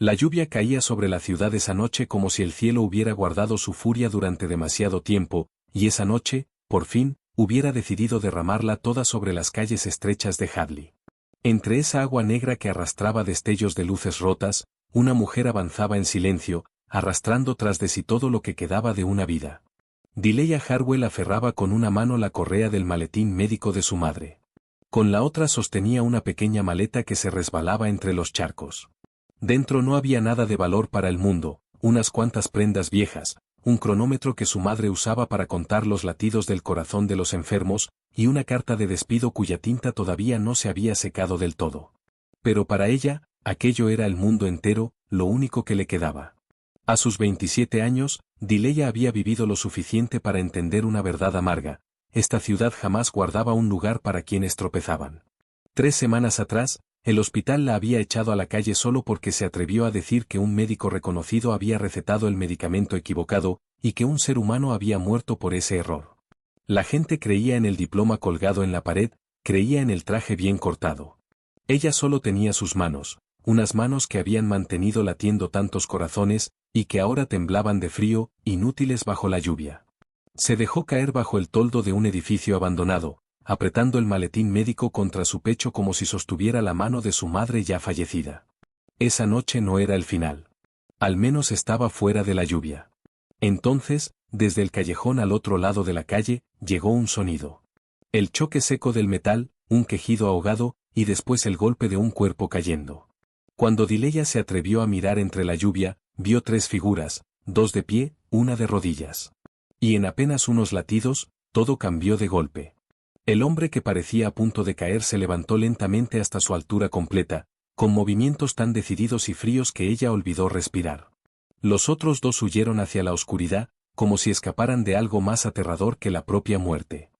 La lluvia caía sobre la ciudad esa noche como si el cielo hubiera guardado su furia durante demasiado tiempo, y esa noche, por fin, hubiera decidido derramarla toda sobre las calles estrechas de Hadley. Entre esa agua negra que arrastraba destellos de luces rotas, una mujer avanzaba en silencio, arrastrando tras de sí todo lo que quedaba de una vida. Delia Harwell aferraba con una mano la correa del maletín médico de su madre. Con la otra sostenía una pequeña maleta que se resbalaba entre los charcos. Dentro no había nada de valor para el mundo, unas cuantas prendas viejas, un cronómetro que su madre usaba para contar los latidos del corazón de los enfermos, y una carta de despido cuya tinta todavía no se había secado del todo. Pero para ella, aquello era el mundo entero, lo único que le quedaba. A sus 27 años, Delia había vivido lo suficiente para entender una verdad amarga: esta ciudad jamás guardaba un lugar para quienes tropezaban. 3 semanas atrás, el hospital la había echado a la calle solo porque se atrevió a decir que un médico reconocido había recetado el medicamento equivocado, y que un ser humano había muerto por ese error. La gente creía en el diploma colgado en la pared, creía en el traje bien cortado. Ella solo tenía sus manos, unas manos que habían mantenido latiendo tantos corazones, y que ahora temblaban de frío, inútiles bajo la lluvia. Se dejó caer bajo el toldo de un edificio abandonado, apretando el maletín médico contra su pecho como si sostuviera la mano de su madre ya fallecida. Esa noche no era el final. Al menos estaba fuera de la lluvia. Entonces, desde el callejón al otro lado de la calle, llegó un sonido. El choque seco del metal, un quejido ahogado, y después el golpe de un cuerpo cayendo. Cuando Delia se atrevió a mirar entre la lluvia, vio 3 figuras, 2 de pie, una de rodillas. Y en apenas unos latidos, todo cambió de golpe. El hombre que parecía a punto de caer se levantó lentamente hasta su altura completa, con movimientos tan decididos y fríos que ella olvidó respirar. Los otros 2 huyeron hacia la oscuridad, como si escaparan de algo más aterrador que la propia muerte.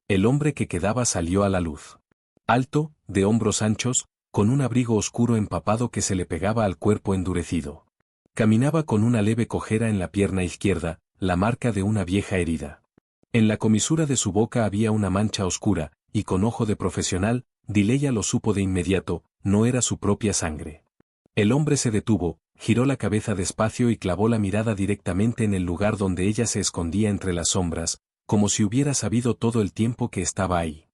El hombre que quedaba salió a la luz. Alto, de hombros anchos, con un abrigo oscuro empapado que se le pegaba al cuerpo endurecido. Caminaba con una leve cojera en la pierna izquierda, la marca de una vieja herida. En la comisura de su boca había una mancha oscura, y con ojo de profesional, Delia lo supo de inmediato: no era su propia sangre. El hombre se detuvo, giró la cabeza despacio y clavó la mirada directamente en el lugar donde ella se escondía entre las sombras, como si hubiera sabido todo el tiempo que estaba ahí.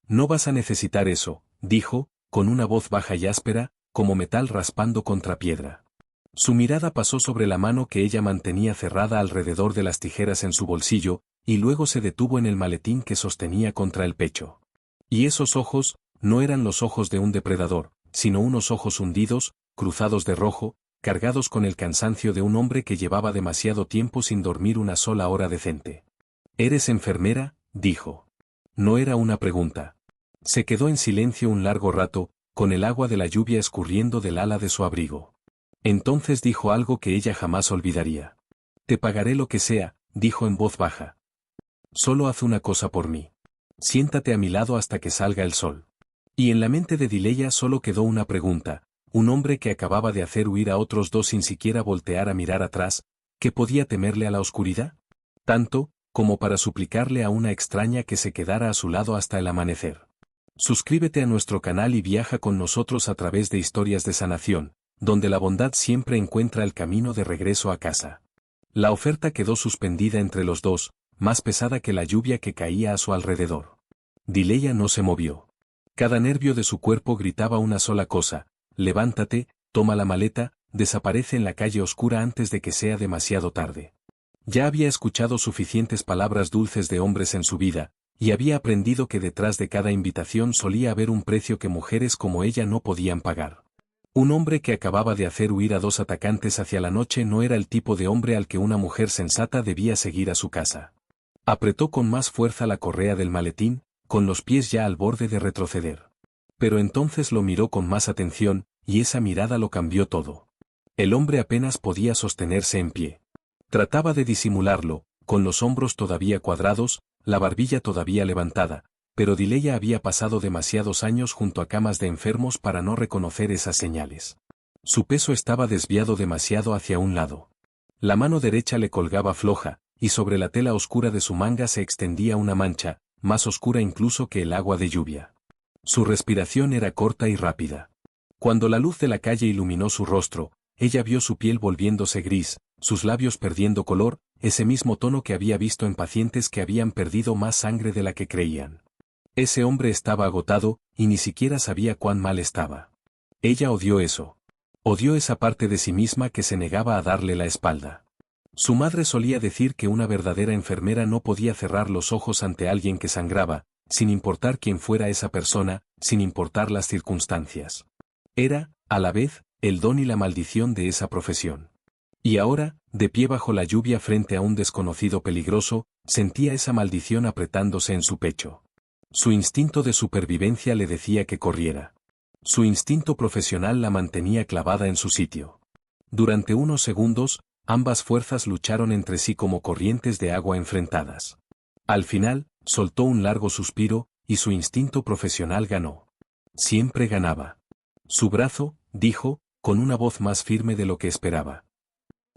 «No vas a necesitar eso», dijo, con una voz baja y áspera, como metal raspando contra piedra. Su mirada pasó sobre la mano que ella mantenía cerrada alrededor de las tijeras en su bolsillo, y luego se detuvo en el maletín que sostenía contra el pecho. Y esos ojos, no eran los ojos de un depredador, sino unos ojos hundidos, cruzados de rojo, cargados con el cansancio de un hombre que llevaba demasiado tiempo sin dormir una sola hora decente. «¿Eres enfermera?», dijo. No era una pregunta. Se quedó en silencio un largo rato, con el agua de la lluvia escurriendo del ala de su abrigo. Entonces dijo algo que ella jamás olvidaría. «Te pagaré lo que sea», dijo en voz baja. «Solo haz una cosa por mí. Siéntate a mi lado hasta que salga el sol». Y en la mente de Delia solo quedó una pregunta: un hombre que acababa de hacer huir a otros 2 sin siquiera voltear a mirar atrás, ¿qué podía temerle a la oscuridad? Tanto, como para suplicarle a una extraña que se quedara a su lado hasta el amanecer. Suscríbete a nuestro canal y viaja con nosotros a través de historias de sanación, donde la bondad siempre encuentra el camino de regreso a casa. La oferta quedó suspendida entre los 2, más pesada que la lluvia que caía a su alrededor. Delia no se movió. Cada nervio de su cuerpo gritaba una sola cosa: levántate, toma la maleta, desaparece en la calle oscura antes de que sea demasiado tarde. Ya había escuchado suficientes palabras dulces de hombres en su vida, y había aprendido que detrás de cada invitación solía haber un precio que mujeres como ella no podían pagar. Un hombre que acababa de hacer huir a 2 atacantes hacia la noche no era el tipo de hombre al que una mujer sensata debía seguir a su casa. Apretó con más fuerza la correa del maletín, con los pies ya al borde de retroceder. Pero entonces lo miró con más atención, y esa mirada lo cambió todo. El hombre apenas podía sostenerse en pie. Trataba de disimularlo, con los hombros todavía cuadrados, la barbilla todavía levantada, pero Delia había pasado demasiados años junto a camas de enfermos para no reconocer esas señales. Su peso estaba desviado demasiado hacia un lado. La mano derecha le colgaba floja, y sobre la tela oscura de su manga se extendía una mancha, más oscura incluso que el agua de lluvia. Su respiración era corta y rápida. Cuando la luz de la calle iluminó su rostro, ella vio su piel volviéndose gris, sus labios perdiendo color, ese mismo tono que había visto en pacientes que habían perdido más sangre de la que creían. Ese hombre estaba agotado, y ni siquiera sabía cuán mal estaba. Ella odió eso. Odió esa parte de sí misma que se negaba a darle la espalda. Su madre solía decir que una verdadera enfermera no podía cerrar los ojos ante alguien que sangraba, sin importar quién fuera esa persona, sin importar las circunstancias. Era, a la vez, el don y la maldición de esa profesión. Y ahora, de pie bajo la lluvia frente a un desconocido peligroso, sentía esa maldición apretándose en su pecho. Su instinto de supervivencia le decía que corriera. Su instinto profesional la mantenía clavada en su sitio. Durante unos segundos, ambas fuerzas lucharon entre sí como corrientes de agua enfrentadas. Al final, soltó un largo suspiro, y su instinto profesional ganó. Siempre ganaba. Su brazo, dijo, con una voz más firme de lo que esperaba.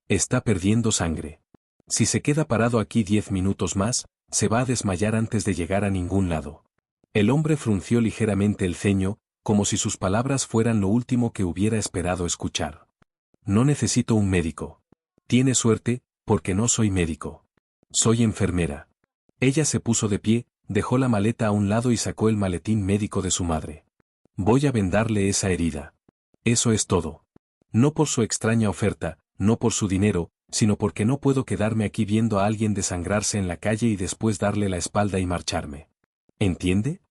Está perdiendo sangre. Si se queda parado aquí 10 minutos más, se va a desmayar antes de llegar a ningún lado. El hombre frunció ligeramente el ceño, como si sus palabras fueran lo último que hubiera esperado escuchar. No necesito un médico. Tiene suerte, porque no soy médico. Soy enfermera. Ella se puso de pie, dejó la maleta a un lado y sacó el maletín médico de su madre. Voy a vendarle esa herida. Eso es todo. No por su extraña oferta, no por su dinero, sino porque no puedo quedarme aquí viendo a alguien desangrarse en la calle y después darle la espalda y marcharme. ¿Entiende?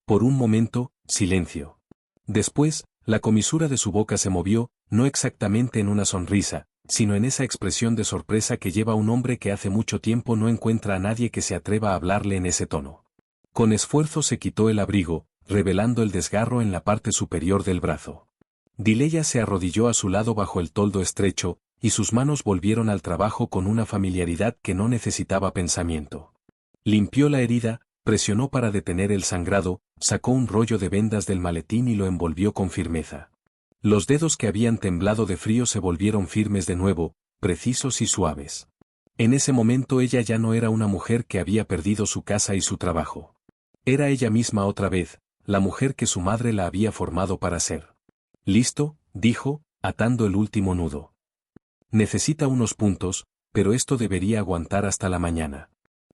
Por un momento, silencio. Después, la comisura de su boca se movió, no exactamente en una sonrisa, sino en esa expresión de sorpresa que lleva un hombre que hace mucho tiempo no encuentra a nadie que se atreva a hablarle en ese tono. Con esfuerzo se quitó el abrigo, revelando el desgarro en la parte superior del brazo. Dileya se arrodilló a su lado bajo el toldo estrecho, y sus manos volvieron al trabajo con una familiaridad que no necesitaba pensamiento. Limpió la herida, presionó para detener el sangrado, sacó un rollo de vendas del maletín y lo envolvió con firmeza. Los dedos que habían temblado de frío se volvieron firmes de nuevo, precisos y suaves. En ese momento ella ya no era una mujer que había perdido su casa y su trabajo. Era ella misma otra vez, la mujer que su madre la había formado para ser. «Listo», dijo, atando el último nudo. «Necesita unos puntos, pero esto debería aguantar hasta la mañana».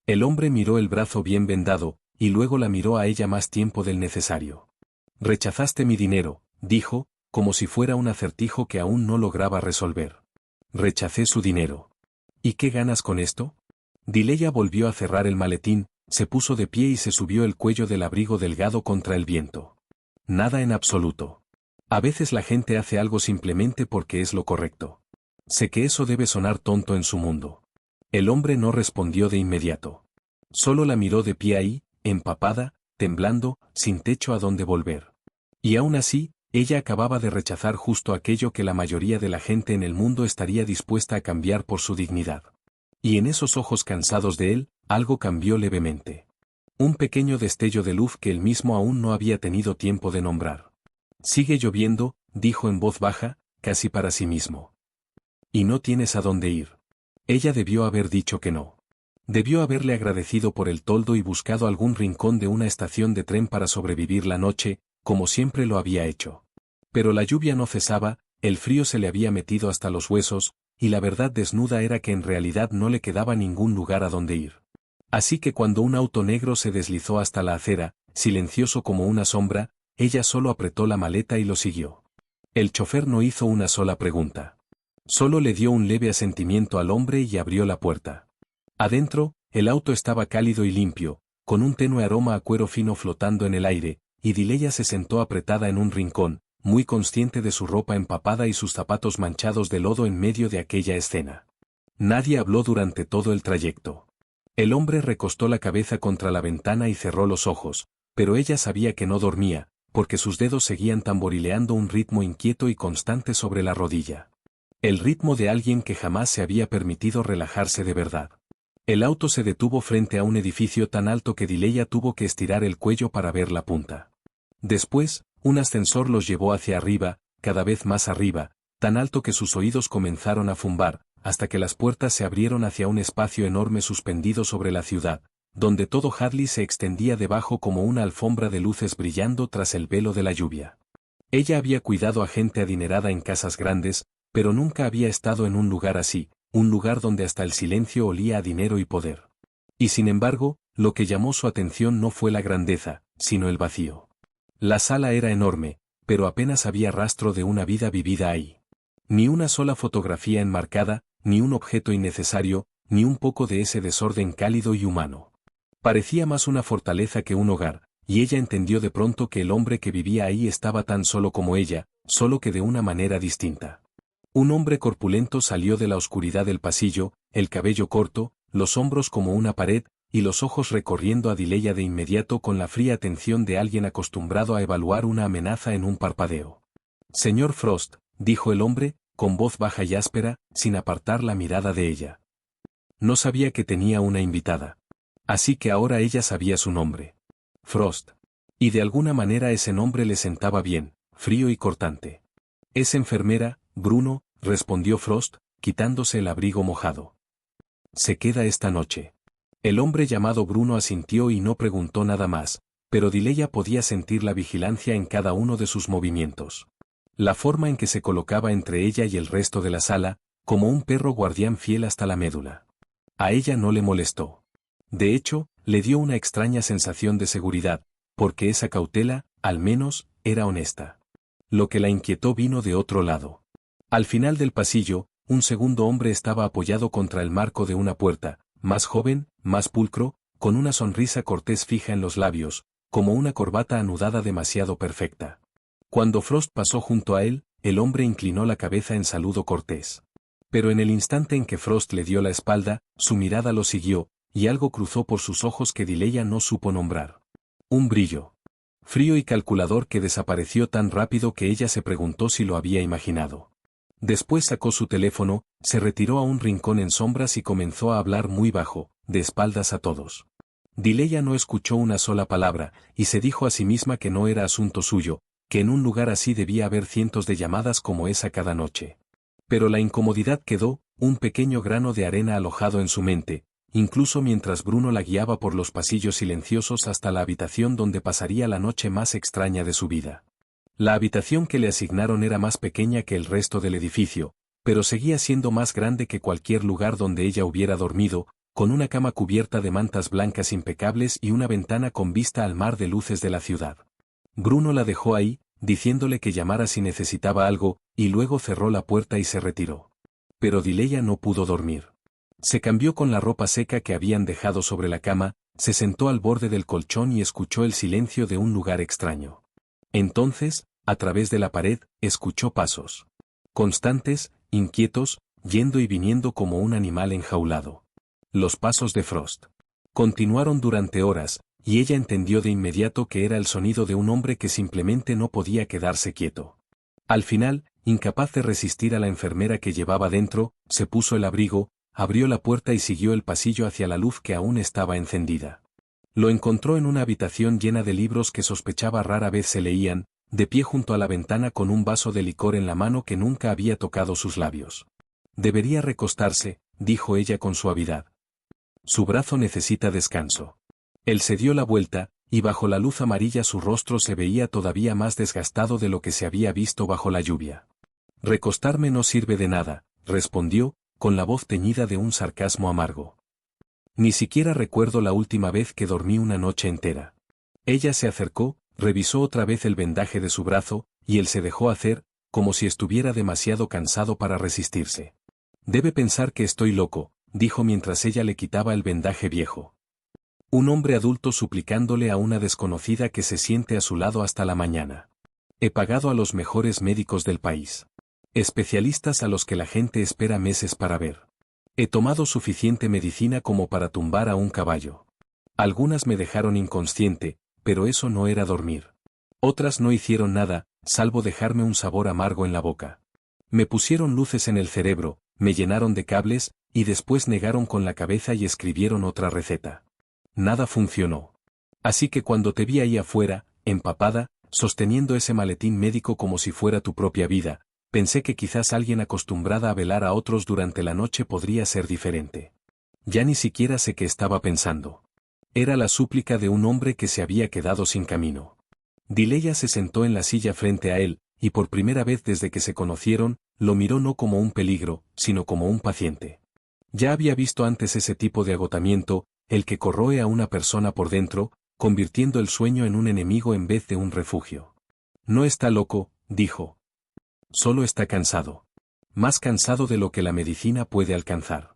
El hombre miró el brazo bien vendado, y luego la miró a ella más tiempo del necesario. «Rechazaste mi dinero», dijo, como si fuera un acertijo que aún no lograba resolver. «Rechacé su dinero». «¿Y qué ganas con esto?» Dileya volvió a cerrar el maletín, se puso de pie y se subió el cuello del abrigo delgado contra el viento. «Nada en absoluto. A veces la gente hace algo simplemente porque es lo correcto. Sé que eso debe sonar tonto en su mundo». El hombre no respondió de inmediato. Solo la miró de pie ahí, empapada, temblando, sin techo a donde volver. Y aún así, ella acababa de rechazar justo aquello que la mayoría de la gente en el mundo estaría dispuesta a cambiar por su dignidad. Y en esos ojos cansados de él, algo cambió levemente. Un pequeño destello de luz que él mismo aún no había tenido tiempo de nombrar. «Sigue lloviendo», dijo en voz baja, casi para sí mismo. «Y no tienes a dónde ir». Ella debió haber dicho que no. Debió haberle agradecido por el toldo y buscado algún rincón de una estación de tren para sobrevivir la noche, como siempre lo había hecho. Pero la lluvia no cesaba, el frío se le había metido hasta los huesos, y la verdad desnuda era que en realidad no le quedaba ningún lugar a donde ir. Así que cuando un auto negro se deslizó hasta la acera, silencioso como una sombra, ella solo apretó la maleta y lo siguió. El chofer no hizo una sola pregunta. Solo le dio un leve asentimiento al hombre y abrió la puerta. Adentro, el auto estaba cálido y limpio, con un tenue aroma a cuero fino flotando en el aire, y Dileya se sentó apretada en un rincón, muy consciente de su ropa empapada y sus zapatos manchados de lodo en medio de aquella escena. Nadie habló durante todo el trayecto. El hombre recostó la cabeza contra la ventana y cerró los ojos, pero ella sabía que no dormía, porque sus dedos seguían tamborileando un ritmo inquieto y constante sobre la rodilla. El ritmo de alguien que jamás se había permitido relajarse de verdad. El auto se detuvo frente a un edificio tan alto que Dileya tuvo que estirar el cuello para ver la punta. Después, un ascensor los llevó hacia arriba, cada vez más arriba, tan alto que sus oídos comenzaron a zumbar, hasta que las puertas se abrieron hacia un espacio enorme suspendido sobre la ciudad, donde todo Hadley se extendía debajo como una alfombra de luces brillando tras el velo de la lluvia. Ella había cuidado a gente adinerada en casas grandes, pero nunca había estado en un lugar así, un lugar donde hasta el silencio olía a dinero y poder. Y sin embargo, lo que llamó su atención no fue la grandeza, sino el vacío. La sala era enorme, pero apenas había rastro de una vida vivida ahí. Ni una sola fotografía enmarcada, ni un objeto innecesario, ni un poco de ese desorden cálido y humano. Parecía más una fortaleza que un hogar, y ella entendió de pronto que el hombre que vivía ahí estaba tan solo como ella, solo que de una manera distinta. Un hombre corpulento salió de la oscuridad del pasillo, el cabello corto, los hombros como una pared, y los ojos recorriendo a Dileya de inmediato con la fría atención de alguien acostumbrado a evaluar una amenaza en un parpadeo. Señor Frost, dijo el hombre, con voz baja y áspera, sin apartar la mirada de ella. No sabía que tenía una invitada. Así que ahora ella sabía su nombre. Frost. Y de alguna manera ese nombre le sentaba bien, frío y cortante. Es enfermera, Bruno, respondió Frost, quitándose el abrigo mojado. Se queda esta noche. El hombre llamado Bruno asintió y no preguntó nada más, pero Dileya podía sentir la vigilancia en cada uno de sus movimientos. La forma en que se colocaba entre ella y el resto de la sala, como un perro guardián fiel hasta la médula. A ella no le molestó. De hecho, le dio una extraña sensación de seguridad, porque esa cautela, al menos, era honesta. Lo que la inquietó vino de otro lado. Al final del pasillo, un segundo hombre estaba apoyado contra el marco de una puerta, más joven, más pulcro, con una sonrisa cortés fija en los labios, como una corbata anudada demasiado perfecta. Cuando Frost pasó junto a él, el hombre inclinó la cabeza en saludo cortés. Pero en el instante en que Frost le dio la espalda, su mirada lo siguió, y algo cruzó por sus ojos que Dileya no supo nombrar. Un brillo frío y calculador que desapareció tan rápido que ella se preguntó si lo había imaginado. Después sacó su teléfono, se retiró a un rincón en sombras y comenzó a hablar muy bajo, de espaldas a todos. Dileya no escuchó una sola palabra, y se dijo a sí misma que no era asunto suyo, que en un lugar así debía haber cientos de llamadas como esa cada noche. Pero la incomodidad quedó, un pequeño grano de arena alojado en su mente, incluso mientras Bruno la guiaba por los pasillos silenciosos hasta la habitación donde pasaría la noche más extraña de su vida. La habitación que le asignaron era más pequeña que el resto del edificio, pero seguía siendo más grande que cualquier lugar donde ella hubiera dormido, con una cama cubierta de mantas blancas impecables y una ventana con vista al mar de luces de la ciudad. Bruno la dejó ahí, diciéndole que llamara si necesitaba algo, y luego cerró la puerta y se retiró. Pero Dileya no pudo dormir. Se cambió con la ropa seca que habían dejado sobre la cama, se sentó al borde del colchón y escuchó el silencio de un lugar extraño. Entonces, a través de la pared, escuchó pasos. Constantes, inquietos, yendo y viniendo como un animal enjaulado. Los pasos de Frost. Continuaron durante horas, y ella entendió de inmediato que era el sonido de un hombre que simplemente no podía quedarse quieto. Al final, incapaz de resistir a la enfermera que llevaba dentro, se puso el abrigo, abrió la puerta y siguió el pasillo hacia la luz que aún estaba encendida. Lo encontró en una habitación llena de libros que sospechaba rara vez se leían, de pie junto a la ventana con un vaso de licor en la mano que nunca había tocado sus labios. Debería recostarse, dijo ella con suavidad. Su brazo necesita descanso. Él se dio la vuelta, y bajo la luz amarilla su rostro se veía todavía más desgastado de lo que se había visto bajo la lluvia. Recostarme no sirve de nada, respondió, con la voz teñida de un sarcasmo amargo. Ni siquiera recuerdo la última vez que dormí una noche entera. Ella se acercó, revisó otra vez el vendaje de su brazo, y él se dejó hacer, como si estuviera demasiado cansado para resistirse. Debe pensar que estoy loco, dijo mientras ella le quitaba el vendaje viejo. Un hombre adulto suplicándole a una desconocida que se siente a su lado hasta la mañana. He pagado a los mejores médicos del país. Especialistas a los que la gente espera meses para ver. He tomado suficiente medicina como para tumbar a un caballo. Algunas me dejaron inconsciente, pero eso no era dormir. Otras no hicieron nada, salvo dejarme un sabor amargo en la boca. Me pusieron luces en el cerebro, me llenaron de cables, y después negaron con la cabeza y escribieron otra receta. Nada funcionó. Así que cuando te vi ahí afuera, empapada, sosteniendo ese maletín médico como si fuera tu propia vida, pensé que quizás alguien acostumbrada a velar a otros durante la noche podría ser diferente. Ya ni siquiera sé qué estaba pensando. Era la súplica de un hombre que se había quedado sin camino. Dileya se sentó en la silla frente a él, y por primera vez desde que se conocieron, lo miró no como un peligro, sino como un paciente. Ya había visto antes ese tipo de agotamiento, el que corroe a una persona por dentro, convirtiendo el sueño en un enemigo en vez de un refugio. No está loco, dijo. Solo está cansado. Más cansado de lo que la medicina puede alcanzar.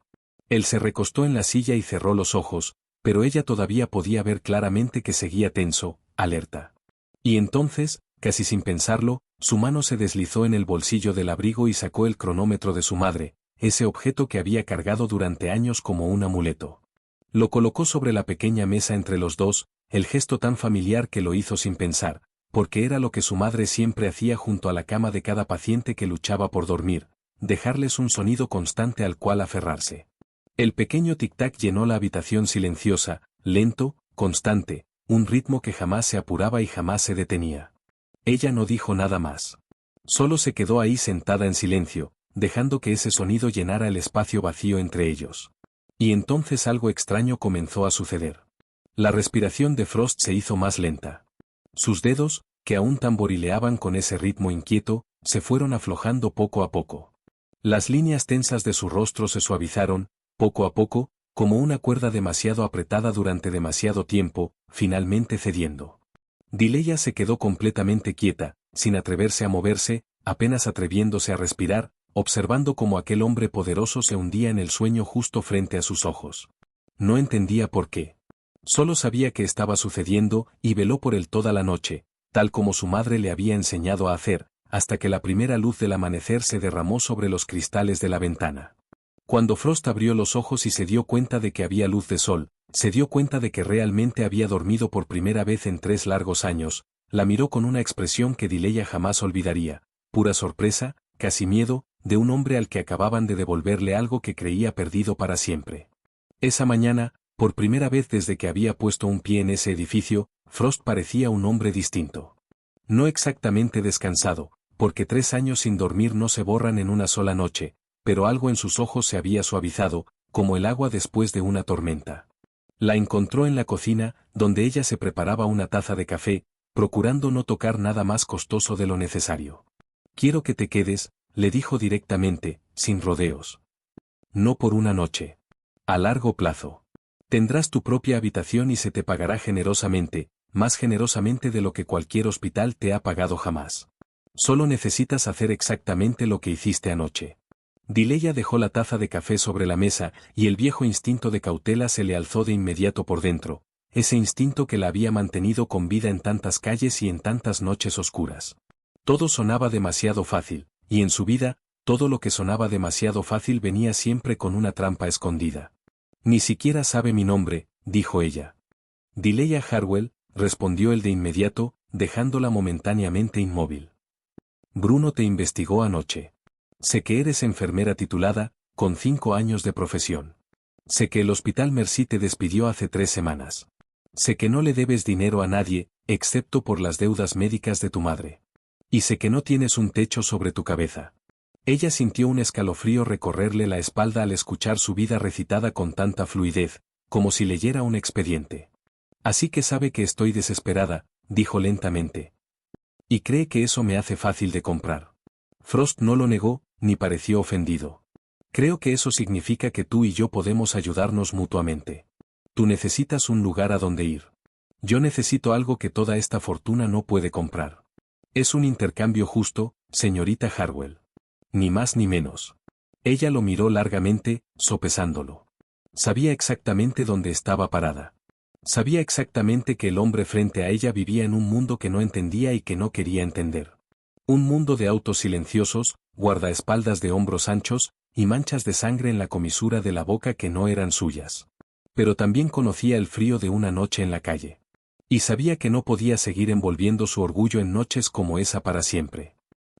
Él se recostó en la silla y cerró los ojos, pero ella todavía podía ver claramente que seguía tenso, alerta. Y entonces, casi sin pensarlo, su mano se deslizó en el bolsillo del abrigo y sacó el cronómetro de su madre, ese objeto que había cargado durante años como un amuleto. Lo colocó sobre la pequeña mesa entre los dos, el gesto tan familiar que lo hizo sin pensar, porque era lo que su madre siempre hacía junto a la cama de cada paciente que luchaba por dormir, dejarles un sonido constante al cual aferrarse. El pequeño tic-tac llenó la habitación silenciosa, lento, constante, un ritmo que jamás se apuraba y jamás se detenía. Ella no dijo nada más. Solo se quedó ahí sentada en silencio, dejando que ese sonido llenara el espacio vacío entre ellos. Y entonces algo extraño comenzó a suceder. La respiración de Frost se hizo más lenta. Sus dedos, que aún tamborileaban con ese ritmo inquieto, se fueron aflojando poco a poco. Las líneas tensas de su rostro se suavizaron, poco a poco, como una cuerda demasiado apretada durante demasiado tiempo, finalmente cediendo. Dileya se quedó completamente quieta, sin atreverse a moverse, apenas atreviéndose a respirar, observando cómo aquel hombre poderoso se hundía en el sueño justo frente a sus ojos. No entendía por qué. Solo sabía que estaba sucediendo y veló por él toda la noche, tal como su madre le había enseñado a hacer, hasta que la primera luz del amanecer se derramó sobre los cristales de la ventana. Cuando Frost abrió los ojos y se dio cuenta de que había luz de sol, se dio cuenta de que realmente había dormido por primera vez en 3 largos años, la miró con una expresión que Dileya jamás olvidaría, pura sorpresa, casi miedo, de un hombre al que acababan de devolverle algo que creía perdido para siempre. Esa mañana, por primera vez desde que había puesto un pie en ese edificio, Frost parecía un hombre distinto. No exactamente descansado, porque 3 años sin dormir no se borran en una sola noche, pero algo en sus ojos se había suavizado, como el agua después de una tormenta. La encontró en la cocina, donde ella se preparaba una taza de café, procurando no tocar nada más costoso de lo necesario. «Quiero que te quedes», le dijo directamente, sin rodeos. «No por una noche. A largo plazo. Tendrás tu propia habitación y se te pagará generosamente, más generosamente de lo que cualquier hospital te ha pagado jamás. Solo necesitas hacer exactamente lo que hiciste anoche». Dileya dejó la taza de café sobre la mesa y el viejo instinto de cautela se le alzó de inmediato por dentro, ese instinto que la había mantenido con vida en tantas calles y en tantas noches oscuras. Todo sonaba demasiado fácil, y en su vida, todo lo que sonaba demasiado fácil venía siempre con una trampa escondida. «Ni siquiera sabe mi nombre», dijo ella. «Dileya Harwell», respondió él de inmediato, dejándola momentáneamente inmóvil. «Bruno te investigó anoche. Sé que eres enfermera titulada, con 5 años de profesión. Sé que el Hospital Mercy te despidió hace 3 semanas. Sé que no le debes dinero a nadie, excepto por las deudas médicas de tu madre. Y sé que no tienes un techo sobre tu cabeza». Ella sintió un escalofrío recorrerle la espalda al escuchar su vida recitada con tanta fluidez, como si leyera un expediente. «Así que sabe que estoy desesperada», dijo lentamente. «Y cree que eso me hace fácil de comprar». Frost no lo negó, ni pareció ofendido. «Creo que eso significa que tú y yo podemos ayudarnos mutuamente. Tú necesitas un lugar a donde ir. Yo necesito algo que toda esta fortuna no puede comprar. Es un intercambio justo, señorita Harwell. Ni más ni menos». Ella lo miró largamente, sopesándolo. Sabía exactamente dónde estaba parada. Sabía exactamente que el hombre frente a ella vivía en un mundo que no entendía y que no quería entender. Un mundo de autos silenciosos, guardaespaldas de hombros anchos, y manchas de sangre en la comisura de la boca que no eran suyas. Pero también conocía el frío de una noche en la calle. Y sabía que no podía seguir envolviendo su orgullo en noches como esa para siempre.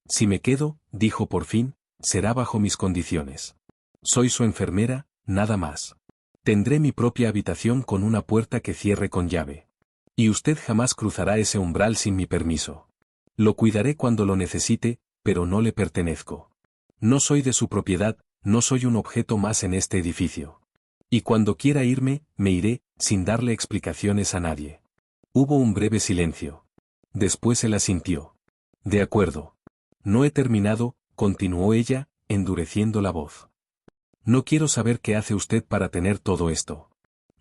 «Si me quedo», dijo por fin, «será bajo mis condiciones. Soy su enfermera, nada más. Tendré mi propia habitación con una puerta que cierre con llave. Y usted jamás cruzará ese umbral sin mi permiso. Lo cuidaré cuando lo necesite, pero no le pertenezco. No soy de su propiedad, no soy un objeto más en este edificio. Y cuando quiera irme, me iré, sin darle explicaciones a nadie». Hubo un breve silencio. Después él asintió. «De acuerdo. No he terminado», continuó ella, endureciendo la voz. No quiero saber qué hace usted para tener todo esto.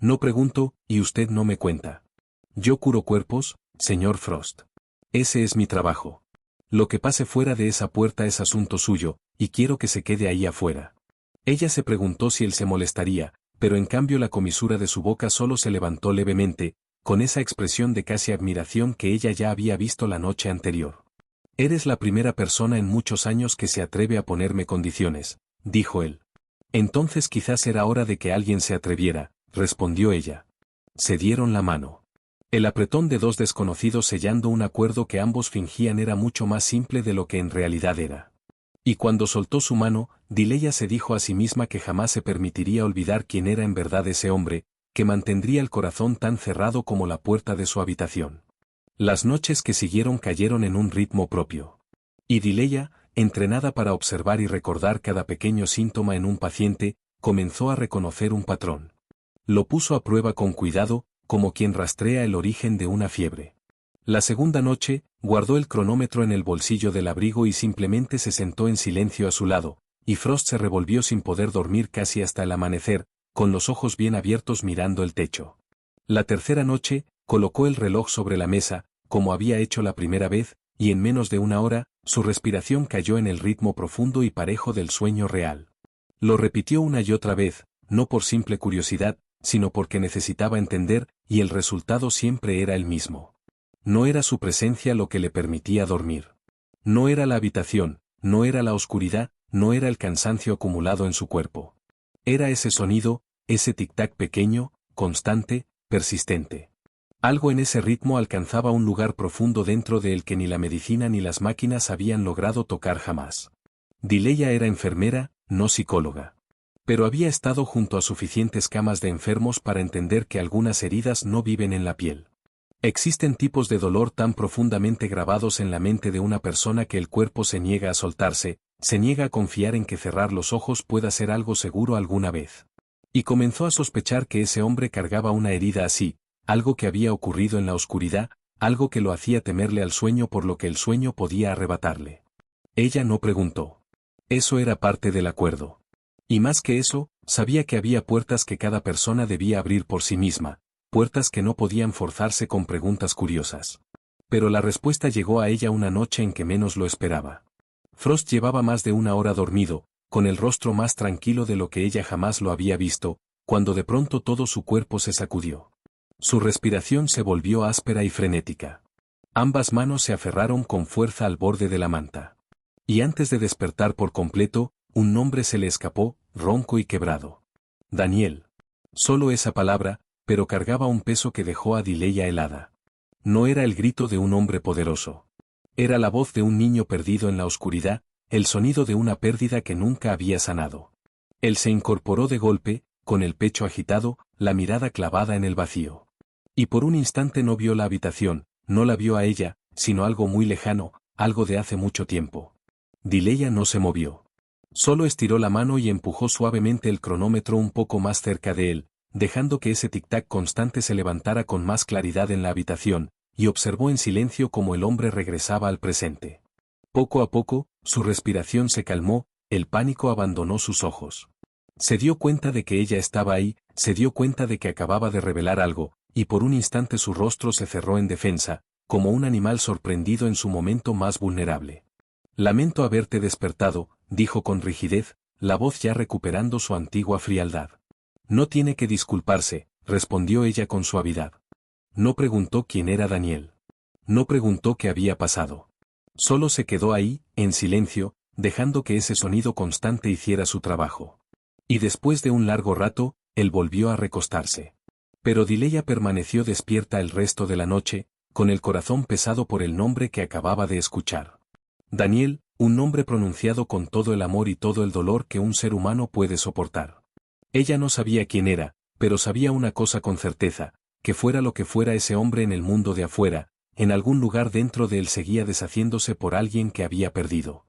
No pregunto, y usted no me cuenta. Yo curo cuerpos, señor Frost. Ese es mi trabajo. Lo que pase fuera de esa puerta es asunto suyo, y quiero que se quede ahí afuera. Ella se preguntó si él se molestaría, pero en cambio la comisura de su boca solo se levantó levemente, con esa expresión de casi admiración que ella ya había visto la noche anterior. Eres la primera persona en muchos años que se atreve a ponerme condiciones, dijo él. Entonces quizás era hora de que alguien se atreviera, respondió ella. Se dieron la mano. El apretón de dos desconocidos sellando un acuerdo que ambos fingían era mucho más simple de lo que en realidad era. Y cuando soltó su mano, Dileya se dijo a sí misma que jamás se permitiría olvidar quién era en verdad ese hombre, que mantendría el corazón tan cerrado como la puerta de su habitación. Las noches que siguieron cayeron en un ritmo propio. Y Dileya, entrenada para observar y recordar cada pequeño síntoma en un paciente, comenzó a reconocer un patrón. Lo puso a prueba con cuidado, como quien rastrea el origen de una fiebre. La segunda noche, guardó el cronómetro en el bolsillo del abrigo y simplemente se sentó en silencio a su lado, y Frost se revolvió sin poder dormir casi hasta el amanecer, con los ojos bien abiertos mirando el techo. La tercera noche, colocó el reloj sobre la mesa, como había hecho la primera vez, y en menos de una hora, su respiración cayó en el ritmo profundo y parejo del sueño real. Lo repitió una y otra vez, no por simple curiosidad, sino porque necesitaba entender, y el resultado siempre era el mismo. No era su presencia lo que le permitía dormir. No era la habitación, no era la oscuridad, no era el cansancio acumulado en su cuerpo. Era ese sonido, ese tic-tac pequeño, constante, persistente. Algo en ese ritmo alcanzaba un lugar profundo dentro de él que ni la medicina ni las máquinas habían logrado tocar jamás. Dileya era enfermera, no psicóloga. Pero había estado junto a suficientes camas de enfermos para entender que algunas heridas no viven en la piel. Existen tipos de dolor tan profundamente grabados en la mente de una persona que el cuerpo se niega a soltarse, se niega a confiar en que cerrar los ojos pueda ser algo seguro alguna vez. Y comenzó a sospechar que ese hombre cargaba una herida así, algo que había ocurrido en la oscuridad, algo que lo hacía temerle al sueño por lo que el sueño podía arrebatarle. Ella no preguntó. Eso era parte del acuerdo. Y más que eso, sabía que había puertas que cada persona debía abrir por sí misma, puertas que no podían forzarse con preguntas curiosas. Pero la respuesta llegó a ella una noche en que menos lo esperaba. Frost llevaba más de una hora dormido, con el rostro más tranquilo de lo que ella jamás lo había visto, cuando de pronto todo su cuerpo se sacudió. Su respiración se volvió áspera y frenética. Ambas manos se aferraron con fuerza al borde de la manta. Y antes de despertar por completo, un nombre se le escapó, ronco y quebrado. Daniel. Solo esa palabra, pero cargaba un peso que dejó a Dileya helada. No era el grito de un hombre poderoso. Era la voz de un niño perdido en la oscuridad, el sonido de una pérdida que nunca había sanado. Él se incorporó de golpe, con el pecho agitado, la mirada clavada en el vacío. Y por un instante no vio la habitación, no la vio a ella, sino algo muy lejano, algo de hace mucho tiempo. Dileya no se movió. Solo estiró la mano y empujó suavemente el cronómetro un poco más cerca de él, dejando que ese tic-tac constante se levantara con más claridad en la habitación, y observó en silencio cómo el hombre regresaba al presente. Poco a poco, su respiración se calmó, el pánico abandonó sus ojos. Se dio cuenta de que ella estaba ahí, se dio cuenta de que acababa de revelar algo, y por un instante su rostro se cerró en defensa, como un animal sorprendido en su momento más vulnerable. Lamento haberte despertado, dijo con rigidez, la voz ya recuperando su antigua frialdad. No tiene que disculparse, respondió ella con suavidad. No preguntó quién era Daniel. No preguntó qué había pasado. Solo se quedó ahí, en silencio, dejando que ese sonido constante hiciera su trabajo. Y después de un largo rato, él volvió a recostarse. Pero Dileya permaneció despierta el resto de la noche, con el corazón pesado por el nombre que acababa de escuchar. Daniel, un nombre pronunciado con todo el amor y todo el dolor que un ser humano puede soportar. Ella no sabía quién era, pero sabía una cosa con certeza, que fuera lo que fuera ese hombre en el mundo de afuera, en algún lugar dentro de él seguía deshaciéndose por alguien que había perdido.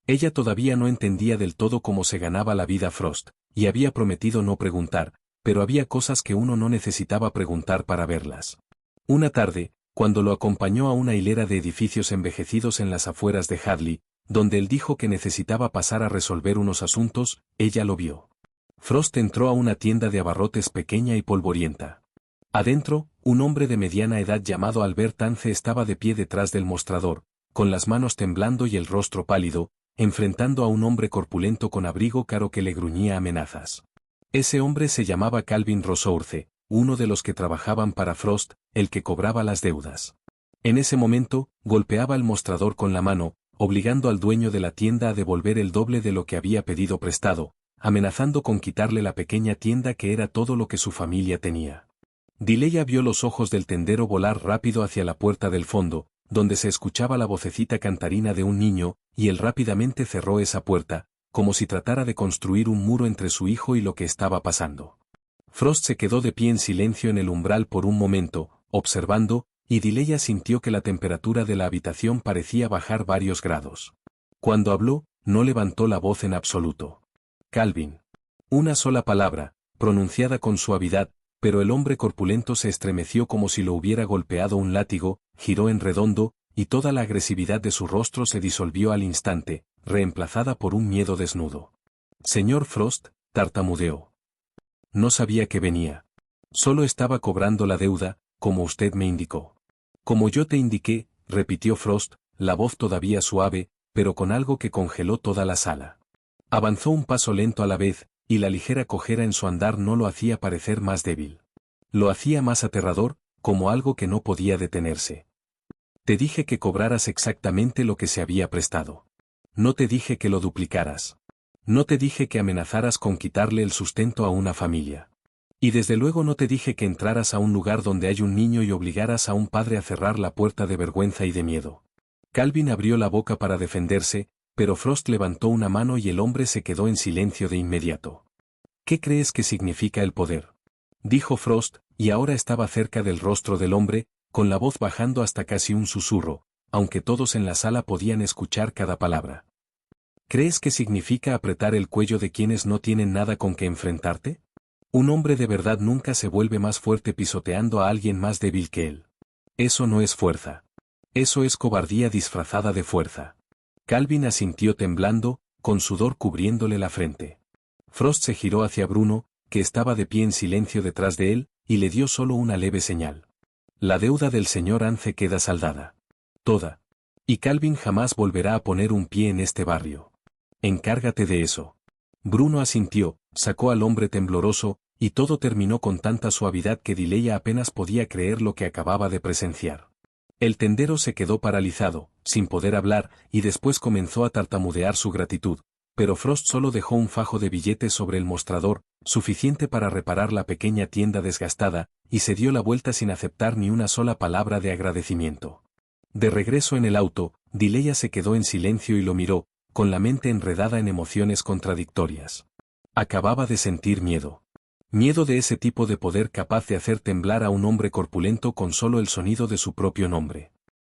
Ella todavía no entendía del todo cómo se ganaba la vida Frost, y había prometido no preguntar, pero había cosas que uno no necesitaba preguntar para verlas. Una tarde, cuando lo acompañó a una hilera de edificios envejecidos en las afueras de Hadley, donde él dijo que necesitaba pasar a resolver unos asuntos, ella lo vio. Frost entró a una tienda de abarrotes pequeña y polvorienta. Adentro, un hombre de mediana edad llamado Albert Tance estaba de pie detrás del mostrador, con las manos temblando y el rostro pálido, enfrentando a un hombre corpulento con abrigo caro que le gruñía amenazas. Ese hombre se llamaba Calvin Rosource, uno de los que trabajaban para Frost, el que cobraba las deudas. En ese momento, golpeaba el mostrador con la mano, obligando al dueño de la tienda a devolver el doble de lo que había pedido prestado, amenazando con quitarle la pequeña tienda que era todo lo que su familia tenía. Dileya vio los ojos del tendero volar rápido hacia la puerta del fondo, donde se escuchaba la vocecita cantarina de un niño, y él rápidamente cerró esa puerta, como si tratara de construir un muro entre su hijo y lo que estaba pasando. Frost se quedó de pie en silencio en el umbral por un momento, observando, y Dileya sintió que la temperatura de la habitación parecía bajar varios grados. Cuando habló, no levantó la voz en absoluto. Calvin. Una sola palabra, pronunciada con suavidad, pero el hombre corpulento se estremeció como si lo hubiera golpeado un látigo, giró en redondo, y toda la agresividad de su rostro se disolvió al instante, reemplazada por un miedo desnudo. Señor Frost, tartamudeó. No sabía que venía. Solo estaba cobrando la deuda, como usted me indicó. Como yo te indiqué, repitió Frost, la voz todavía suave, pero con algo que congeló toda la sala. Avanzó un paso lento a la vez, y la ligera cojera en su andar no lo hacía parecer más débil. Lo hacía más aterrador, como algo que no podía detenerse. Te dije que cobraras exactamente lo que se había prestado. No te dije que lo duplicaras. No te dije que amenazaras con quitarle el sustento a una familia. Y desde luego no te dije que entraras a un lugar donde hay un niño y obligaras a un padre a cerrar la puerta de vergüenza y de miedo. Calvin abrió la boca para defenderse, pero Frost levantó una mano y el hombre se quedó en silencio de inmediato. ¿Qué crees que significa el poder?, dijo Frost, y ahora estaba cerca del rostro del hombre, con la voz bajando hasta casi un susurro, aunque todos en la sala podían escuchar cada palabra. ¿Crees que significa apretar el cuello de quienes no tienen nada con que enfrentarte? Un hombre de verdad nunca se vuelve más fuerte pisoteando a alguien más débil que él. Eso no es fuerza. Eso es cobardía disfrazada de fuerza. Calvin asintió temblando, con sudor cubriéndole la frente. Frost se giró hacia Bruno, que estaba de pie en silencio detrás de él, y le dio solo una leve señal. La deuda del señor Ance queda saldada. Toda. Y Calvin jamás volverá a poner un pie en este barrio. Encárgate de eso. Bruno asintió, sacó al hombre tembloroso, y todo terminó con tanta suavidad que Dileya apenas podía creer lo que acababa de presenciar. El tendero se quedó paralizado, sin poder hablar, y después comenzó a tartamudear su gratitud, pero Frost solo dejó un fajo de billetes sobre el mostrador, suficiente para reparar la pequeña tienda desgastada, y se dio la vuelta sin aceptar ni una sola palabra de agradecimiento. De regreso en el auto, Dileya se quedó en silencio y lo miró, con la mente enredada en emociones contradictorias. Acababa de sentir miedo. Miedo de ese tipo de poder capaz de hacer temblar a un hombre corpulento con solo el sonido de su propio nombre.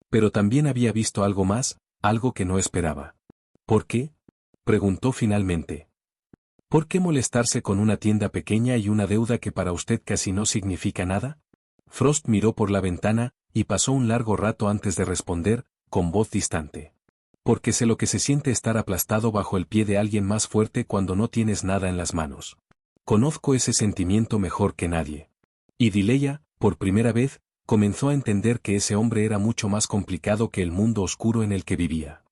Pero también había visto algo más, algo que no esperaba. ¿Por qué?, preguntó finalmente. ¿Por qué molestarse con una tienda pequeña y una deuda que para usted casi no significa nada? Frost miró por la ventana, y pasó un largo rato antes de responder, con voz distante. Porque sé lo que se siente estar aplastado bajo el pie de alguien más fuerte cuando no tienes nada en las manos. Conozco ese sentimiento mejor que nadie. Y Dileya, por primera vez, comenzó a entender que ese hombre era mucho más complicado que el mundo oscuro en el que vivía.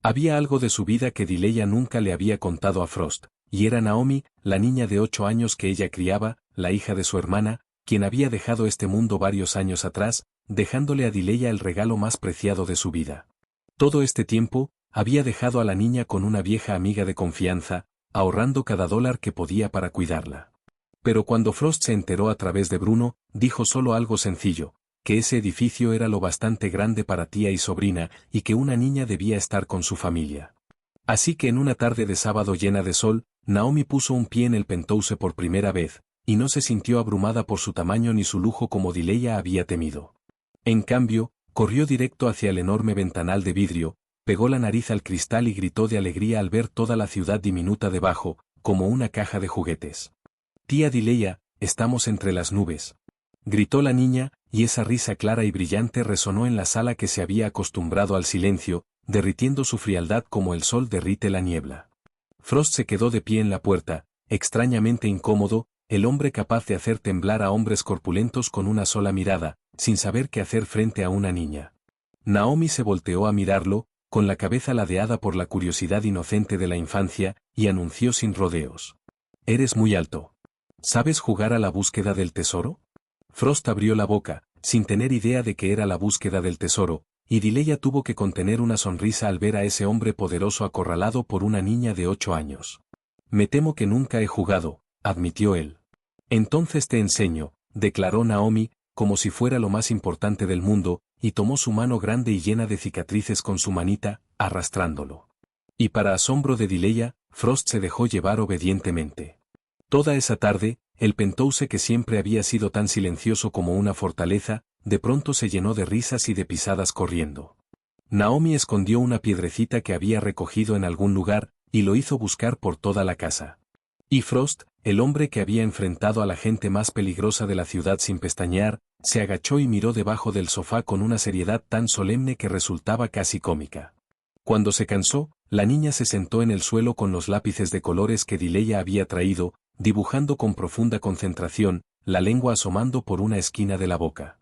Había algo de su vida que Dileya nunca le había contado a Frost, y era Naomi, la niña de 8 años que ella criaba, la hija de su hermana, quien había dejado este mundo varios años atrás, dejándole a Dileya el regalo más preciado de su vida. Todo este tiempo, había dejado a la niña con una vieja amiga de confianza, ahorrando cada dólar que podía para cuidarla. Pero cuando Frost se enteró a través de Bruno, dijo solo algo sencillo, que ese edificio era lo bastante grande para tía y sobrina, y que una niña debía estar con su familia. Así que en una tarde de sábado llena de sol, Naomi puso un pie en el penthouse por primera vez, y no se sintió abrumada por su tamaño ni su lujo como Dileya había temido. En cambio, corrió directo hacia el enorme ventanal de vidrio, pegó la nariz al cristal y gritó de alegría al ver toda la ciudad diminuta debajo, como una caja de juguetes. «Tía Dileya, estamos entre las nubes», gritó la niña, y esa risa clara y brillante resonó en la sala que se había acostumbrado al silencio, derritiendo su frialdad como el sol derrite la niebla. Frost se quedó de pie en la puerta, extrañamente incómodo, el hombre capaz de hacer temblar a hombres corpulentos con una sola mirada, sin saber qué hacer frente a una niña. Naomi se volteó a mirarlo, con la cabeza ladeada por la curiosidad inocente de la infancia, y anunció sin rodeos. «Eres muy alto. ¿Sabes jugar a la búsqueda del tesoro?» Frost abrió la boca, sin tener idea de que era la búsqueda del tesoro, y Dileya tuvo que contener una sonrisa al ver a ese hombre poderoso acorralado por una niña de 8 años. «Me temo que nunca he jugado», admitió él. «Entonces te enseño», declaró Naomi, como si fuera lo más importante del mundo, y tomó su mano grande y llena de cicatrices con su manita, arrastrándolo. Y para asombro de Dileya, Frost se dejó llevar obedientemente. Toda esa tarde, el Penthouse que siempre había sido tan silencioso como una fortaleza, de pronto se llenó de risas y de pisadas corriendo. Naomi escondió una piedrecita que había recogido en algún lugar, y lo hizo buscar por toda la casa. Y Frost, el hombre que había enfrentado a la gente más peligrosa de la ciudad sin pestañear, se agachó y miró debajo del sofá con una seriedad tan solemne que resultaba casi cómica. Cuando se cansó, la niña se sentó en el suelo con los lápices de colores que Dileya había traído, dibujando con profunda concentración, la lengua asomando por una esquina de la boca.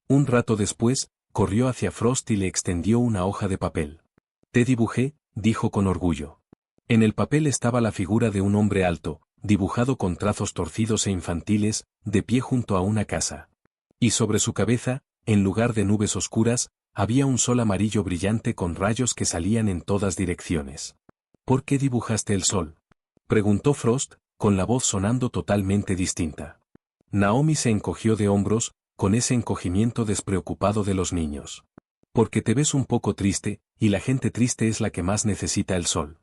Un rato después, corrió hacia Frost y le extendió una hoja de papel. «Te dibujé», dijo con orgullo. En el papel estaba la figura de un hombre alto, dibujado con trazos torcidos e infantiles, de pie junto a una casa. Y sobre su cabeza, en lugar de nubes oscuras, había un sol amarillo brillante con rayos que salían en todas direcciones. «¿Por qué dibujaste el sol?», preguntó Frost, con la voz sonando totalmente distinta. Naomi se encogió de hombros, con ese encogimiento despreocupado de los niños. «Porque te ves un poco triste, y la gente triste es la que más necesita el sol.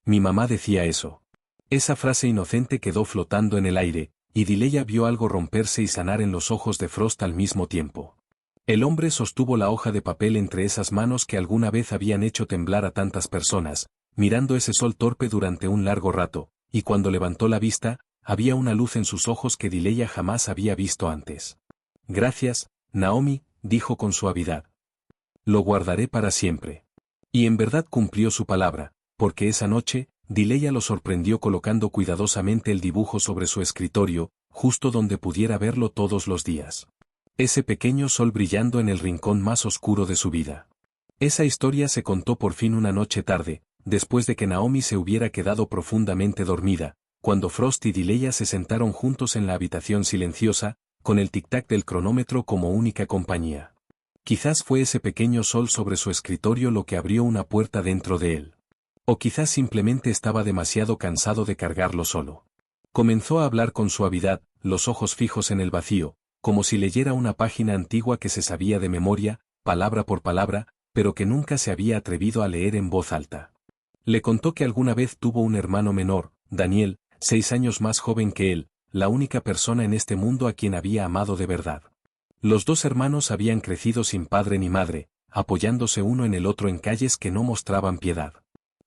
Mi mamá decía eso». Esa frase inocente quedó flotando en el aire, y Dileya vio algo romperse y sanar en los ojos de Frost al mismo tiempo. El hombre sostuvo la hoja de papel entre esas manos que alguna vez habían hecho temblar a tantas personas, mirando ese sol torpe durante un largo rato, y cuando levantó la vista, había una luz en sus ojos que Dileya jamás había visto antes. «Gracias, Naomi», dijo con suavidad. «Lo guardaré para siempre». Y en verdad cumplió su palabra, porque esa noche, Dileya lo sorprendió colocando cuidadosamente el dibujo sobre su escritorio, justo donde pudiera verlo todos los días. Ese pequeño sol brillando en el rincón más oscuro de su vida. Esa historia se contó por fin una noche tarde, después de que Naomi se hubiera quedado profundamente dormida, cuando Frost y Dileya se sentaron juntos en la habitación silenciosa, con el tic-tac del cronómetro como única compañía. Quizás fue ese pequeño sol sobre su escritorio lo que abrió una puerta dentro de él. O quizás simplemente estaba demasiado cansado de cargarlo solo. Comenzó a hablar con suavidad, los ojos fijos en el vacío, como si leyera una página antigua que se sabía de memoria, palabra por palabra, pero que nunca se había atrevido a leer en voz alta. Le contó que alguna vez tuvo un hermano menor, Daniel, 6 años más joven que él, la única persona en este mundo a quien había amado de verdad. Los dos hermanos habían crecido sin padre ni madre, apoyándose uno en el otro en calles que no mostraban piedad.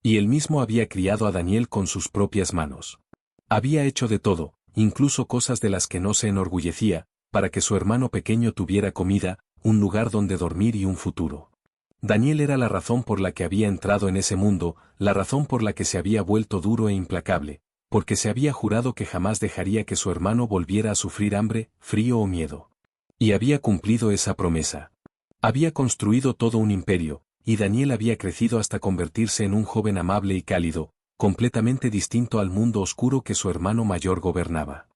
Y él mismo había criado a Daniel con sus propias manos. Había hecho de todo, incluso cosas de las que no se enorgullecía, para que su hermano pequeño tuviera comida, un lugar donde dormir y un futuro. Daniel era la razón por la que había entrado en ese mundo, la razón por la que se había vuelto duro e implacable, porque se había jurado que jamás dejaría que su hermano volviera a sufrir hambre, frío o miedo. Y había cumplido esa promesa. Había construido todo un imperio, y Daniel había crecido hasta convertirse en un joven amable y cálido, completamente distinto al mundo oscuro que su hermano mayor gobernaba.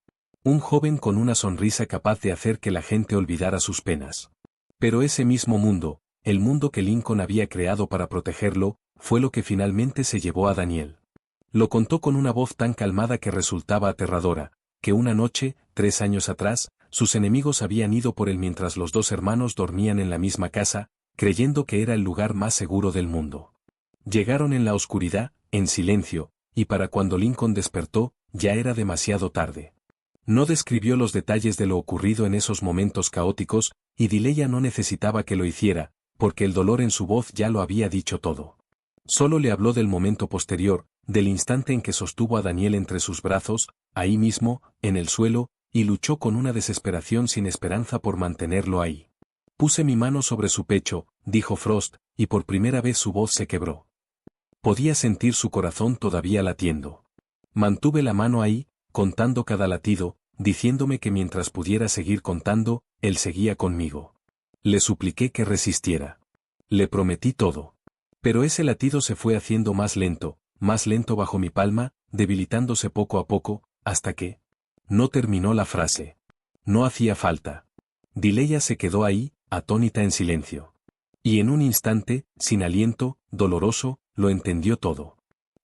Un joven con una sonrisa capaz de hacer que la gente olvidara sus penas. Pero ese mismo mundo, el mundo que Lincoln había creado para protegerlo, fue lo que finalmente se llevó a Daniel. Lo contó con una voz tan calmada que resultaba aterradora, que una noche, 3 años atrás, sus enemigos habían ido por él mientras los dos hermanos dormían en la misma casa, creyendo que era el lugar más seguro del mundo. Llegaron en la oscuridad, en silencio, y para cuando Lincoln despertó, ya era demasiado tarde. No describió los detalles de lo ocurrido en esos momentos caóticos, y Dileya no necesitaba que lo hiciera, porque el dolor en su voz ya lo había dicho todo. Solo le habló del momento posterior, del instante en que sostuvo a Daniel entre sus brazos, ahí mismo, en el suelo, y luchó con una desesperación sin esperanza por mantenerlo ahí. Puse mi mano sobre su pecho, dijo Frost, y por primera vez su voz se quebró. Podía sentir su corazón todavía latiendo. Mantuve la mano ahí, contando cada latido, diciéndome que mientras pudiera seguir contando, él seguía conmigo. Le supliqué que resistiera. Le prometí todo. Pero ese latido se fue haciendo más lento bajo mi palma, debilitándose poco a poco, hasta que... No terminó la frase. No hacía falta. Dileya se quedó ahí, atónita en silencio. Y en un instante, sin aliento, doloroso, lo entendió todo.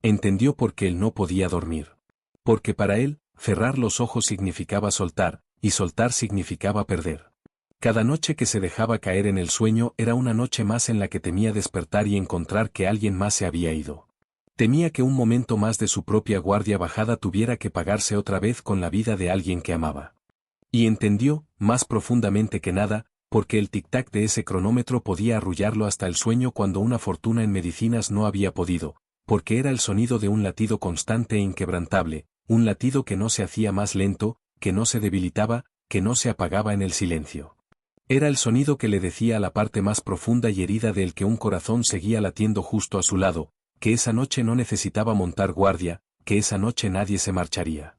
Entendió por qué él no podía dormir. Porque para él, cerrar los ojos significaba soltar, y soltar significaba perder. Cada noche que se dejaba caer en el sueño era una noche más en la que temía despertar y encontrar que alguien más se había ido. Temía que un momento más de su propia guardia bajada tuviera que pagarse otra vez con la vida de alguien que amaba. Y entendió, más profundamente que nada, porque el tic-tac de ese cronómetro podía arrullarlo hasta el sueño cuando una fortuna en medicinas no había podido, porque era el sonido de un latido constante e inquebrantable, un latido que no se hacía más lento, que no se debilitaba, que no se apagaba en el silencio. Era el sonido que le decía a la parte más profunda y herida del que un corazón seguía latiendo justo a su lado, que esa noche no necesitaba montar guardia, que esa noche nadie se marcharía.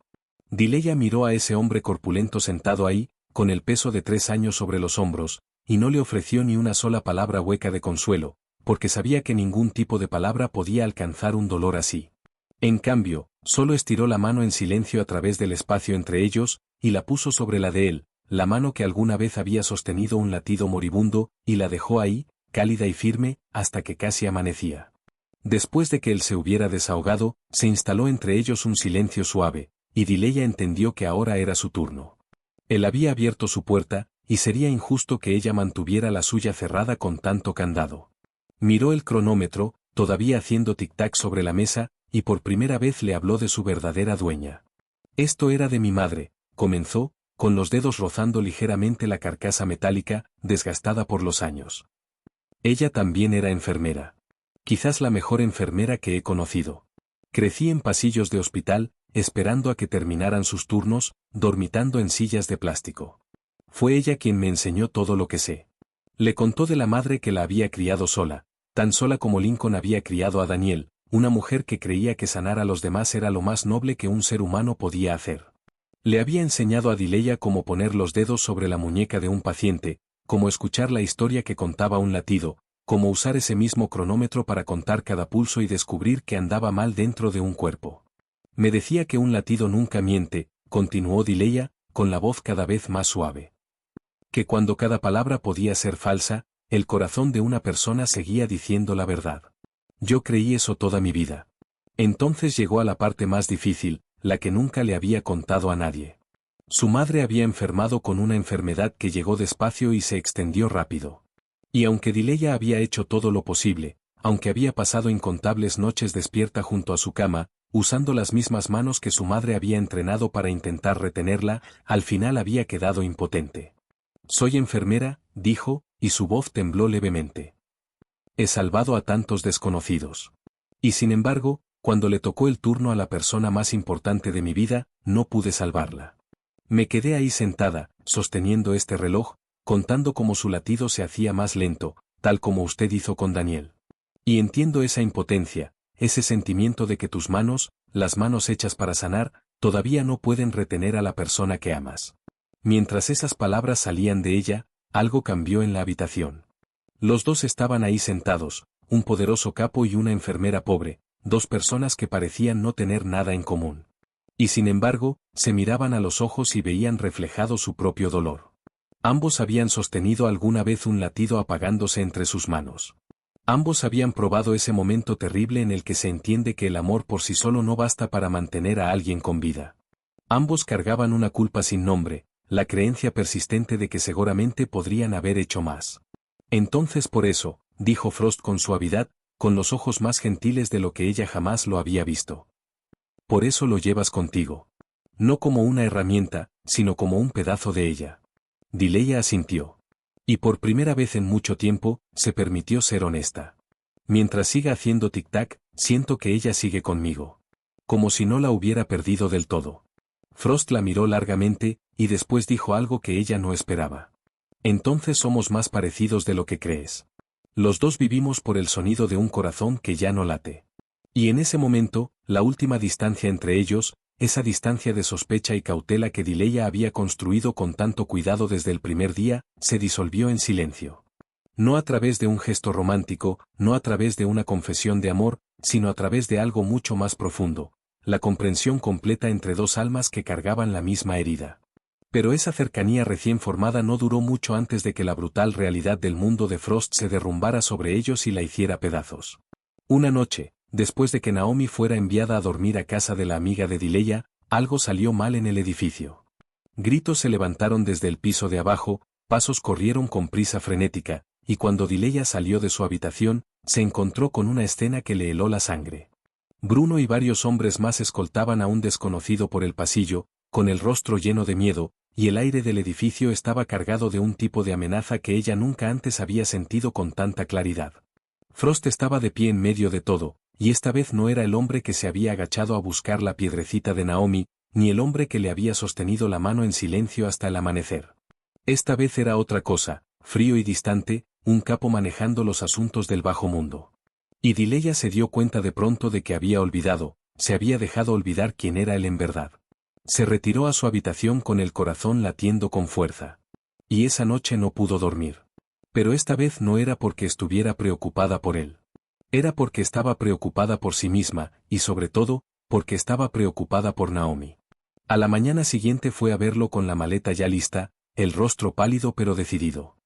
Dileya miró a ese hombre corpulento sentado ahí, con el peso de 3 años sobre los hombros, y no le ofreció ni una sola palabra hueca de consuelo, porque sabía que ningún tipo de palabra podía alcanzar un dolor así. En cambio, solo estiró la mano en silencio a través del espacio entre ellos, y la puso sobre la de él, la mano que alguna vez había sostenido un latido moribundo, y la dejó ahí, cálida y firme, hasta que casi amanecía. Después de que él se hubiera desahogado, se instaló entre ellos un silencio suave, y Dileya entendió que ahora era su turno. Él había abierto su puerta, y sería injusto que ella mantuviera la suya cerrada con tanto candado. Miró el cronómetro, todavía haciendo tic-tac sobre la mesa, y por primera vez le habló de su verdadera dueña. Esto era de mi madre, comenzó, con los dedos rozando ligeramente la carcasa metálica, desgastada por los años. Ella también era enfermera. Quizás la mejor enfermera que he conocido. Crecí en pasillos de hospital, esperando a que terminaran sus turnos, dormitando en sillas de plástico. Fue ella quien me enseñó todo lo que sé. Le contó de la madre que la había criado sola, tan sola como Lincoln había criado a Daniel, una mujer que creía que sanar a los demás era lo más noble que un ser humano podía hacer. Le había enseñado a Dileya cómo poner los dedos sobre la muñeca de un paciente, cómo escuchar la historia que contaba un latido, cómo usar ese mismo cronómetro para contar cada pulso y descubrir que andaba mal dentro de un cuerpo. Me decía que un latido nunca miente, continuó Dileya, con la voz cada vez más suave. Que cuando cada palabra podía ser falsa, el corazón de una persona seguía diciendo la verdad. Yo creí eso toda mi vida. Entonces llegó a la parte más difícil, la que nunca le había contado a nadie. Su madre había enfermado con una enfermedad que llegó despacio y se extendió rápido. Y aunque Dileya había hecho todo lo posible, aunque había pasado incontables noches despierta junto a su cama, usando las mismas manos que su madre había entrenado para intentar retenerla, al final había quedado impotente. Soy enfermera, dijo, y su voz tembló levemente. He salvado a tantos desconocidos. Y sin embargo, cuando le tocó el turno a la persona más importante de mi vida, no pude salvarla. Me quedé ahí sentada, sosteniendo este reloj, contando cómo su latido se hacía más lento, tal como usted hizo con Daniel. Y entiendo esa impotencia, ese sentimiento de que tus manos, las manos hechas para sanar, todavía no pueden retener a la persona que amas. Mientras esas palabras salían de ella, algo cambió en la habitación. Los dos estaban ahí sentados, un poderoso capo y una enfermera pobre, dos personas que parecían no tener nada en común. Y sin embargo, se miraban a los ojos y veían reflejado su propio dolor. Ambos habían sostenido alguna vez un latido apagándose entre sus manos. Ambos habían probado ese momento terrible en el que se entiende que el amor por sí solo no basta para mantener a alguien con vida. Ambos cargaban una culpa sin nombre, la creencia persistente de que seguramente podrían haber hecho más. Entonces por eso, dijo Frost con suavidad, con los ojos más gentiles de lo que ella jamás lo había visto. Por eso lo llevas contigo. No como una herramienta, sino como un pedazo de ella. Dileya asintió. Y por primera vez en mucho tiempo, se permitió ser honesta. Mientras siga haciendo tic-tac, siento que ella sigue conmigo. Como si no la hubiera perdido del todo. Frost la miró largamente, y después dijo algo que ella no esperaba. Entonces somos más parecidos de lo que crees. Los dos vivimos por el sonido de un corazón que ya no late. Y en ese momento, la última distancia entre ellos, esa distancia de sospecha y cautela que Dileya había construido con tanto cuidado desde el primer día, se disolvió en silencio. No a través de un gesto romántico, no a través de una confesión de amor, sino a través de algo mucho más profundo, la comprensión completa entre dos almas que cargaban la misma herida. Pero esa cercanía recién formada no duró mucho antes de que la brutal realidad del mundo de Frost se derrumbara sobre ellos y la hiciera pedazos. Una noche, después de que Naomi fuera enviada a dormir a casa de la amiga de Dileya, algo salió mal en el edificio. Gritos se levantaron desde el piso de abajo, pasos corrieron con prisa frenética, y cuando Dileya salió de su habitación, se encontró con una escena que le heló la sangre. Bruno y varios hombres más escoltaban a un desconocido por el pasillo, con el rostro lleno de miedo, y el aire del edificio estaba cargado de un tipo de amenaza que ella nunca antes había sentido con tanta claridad. Frost estaba de pie en medio de todo, y esta vez no era el hombre que se había agachado a buscar la piedrecita de Naomi, ni el hombre que le había sostenido la mano en silencio hasta el amanecer. Esta vez era otra cosa, frío y distante, un capo manejando los asuntos del bajo mundo. Y Dileya se dio cuenta de pronto de que había olvidado, se había dejado olvidar quién era él en verdad. Se retiró a su habitación con el corazón latiendo con fuerza. Y esa noche no pudo dormir. Pero esta vez no era porque estuviera preocupada por él. Era porque estaba preocupada por sí misma, y sobre todo, porque estaba preocupada por Naomi. A la mañana siguiente fue a verlo con la maleta ya lista, el rostro pálido pero decidido.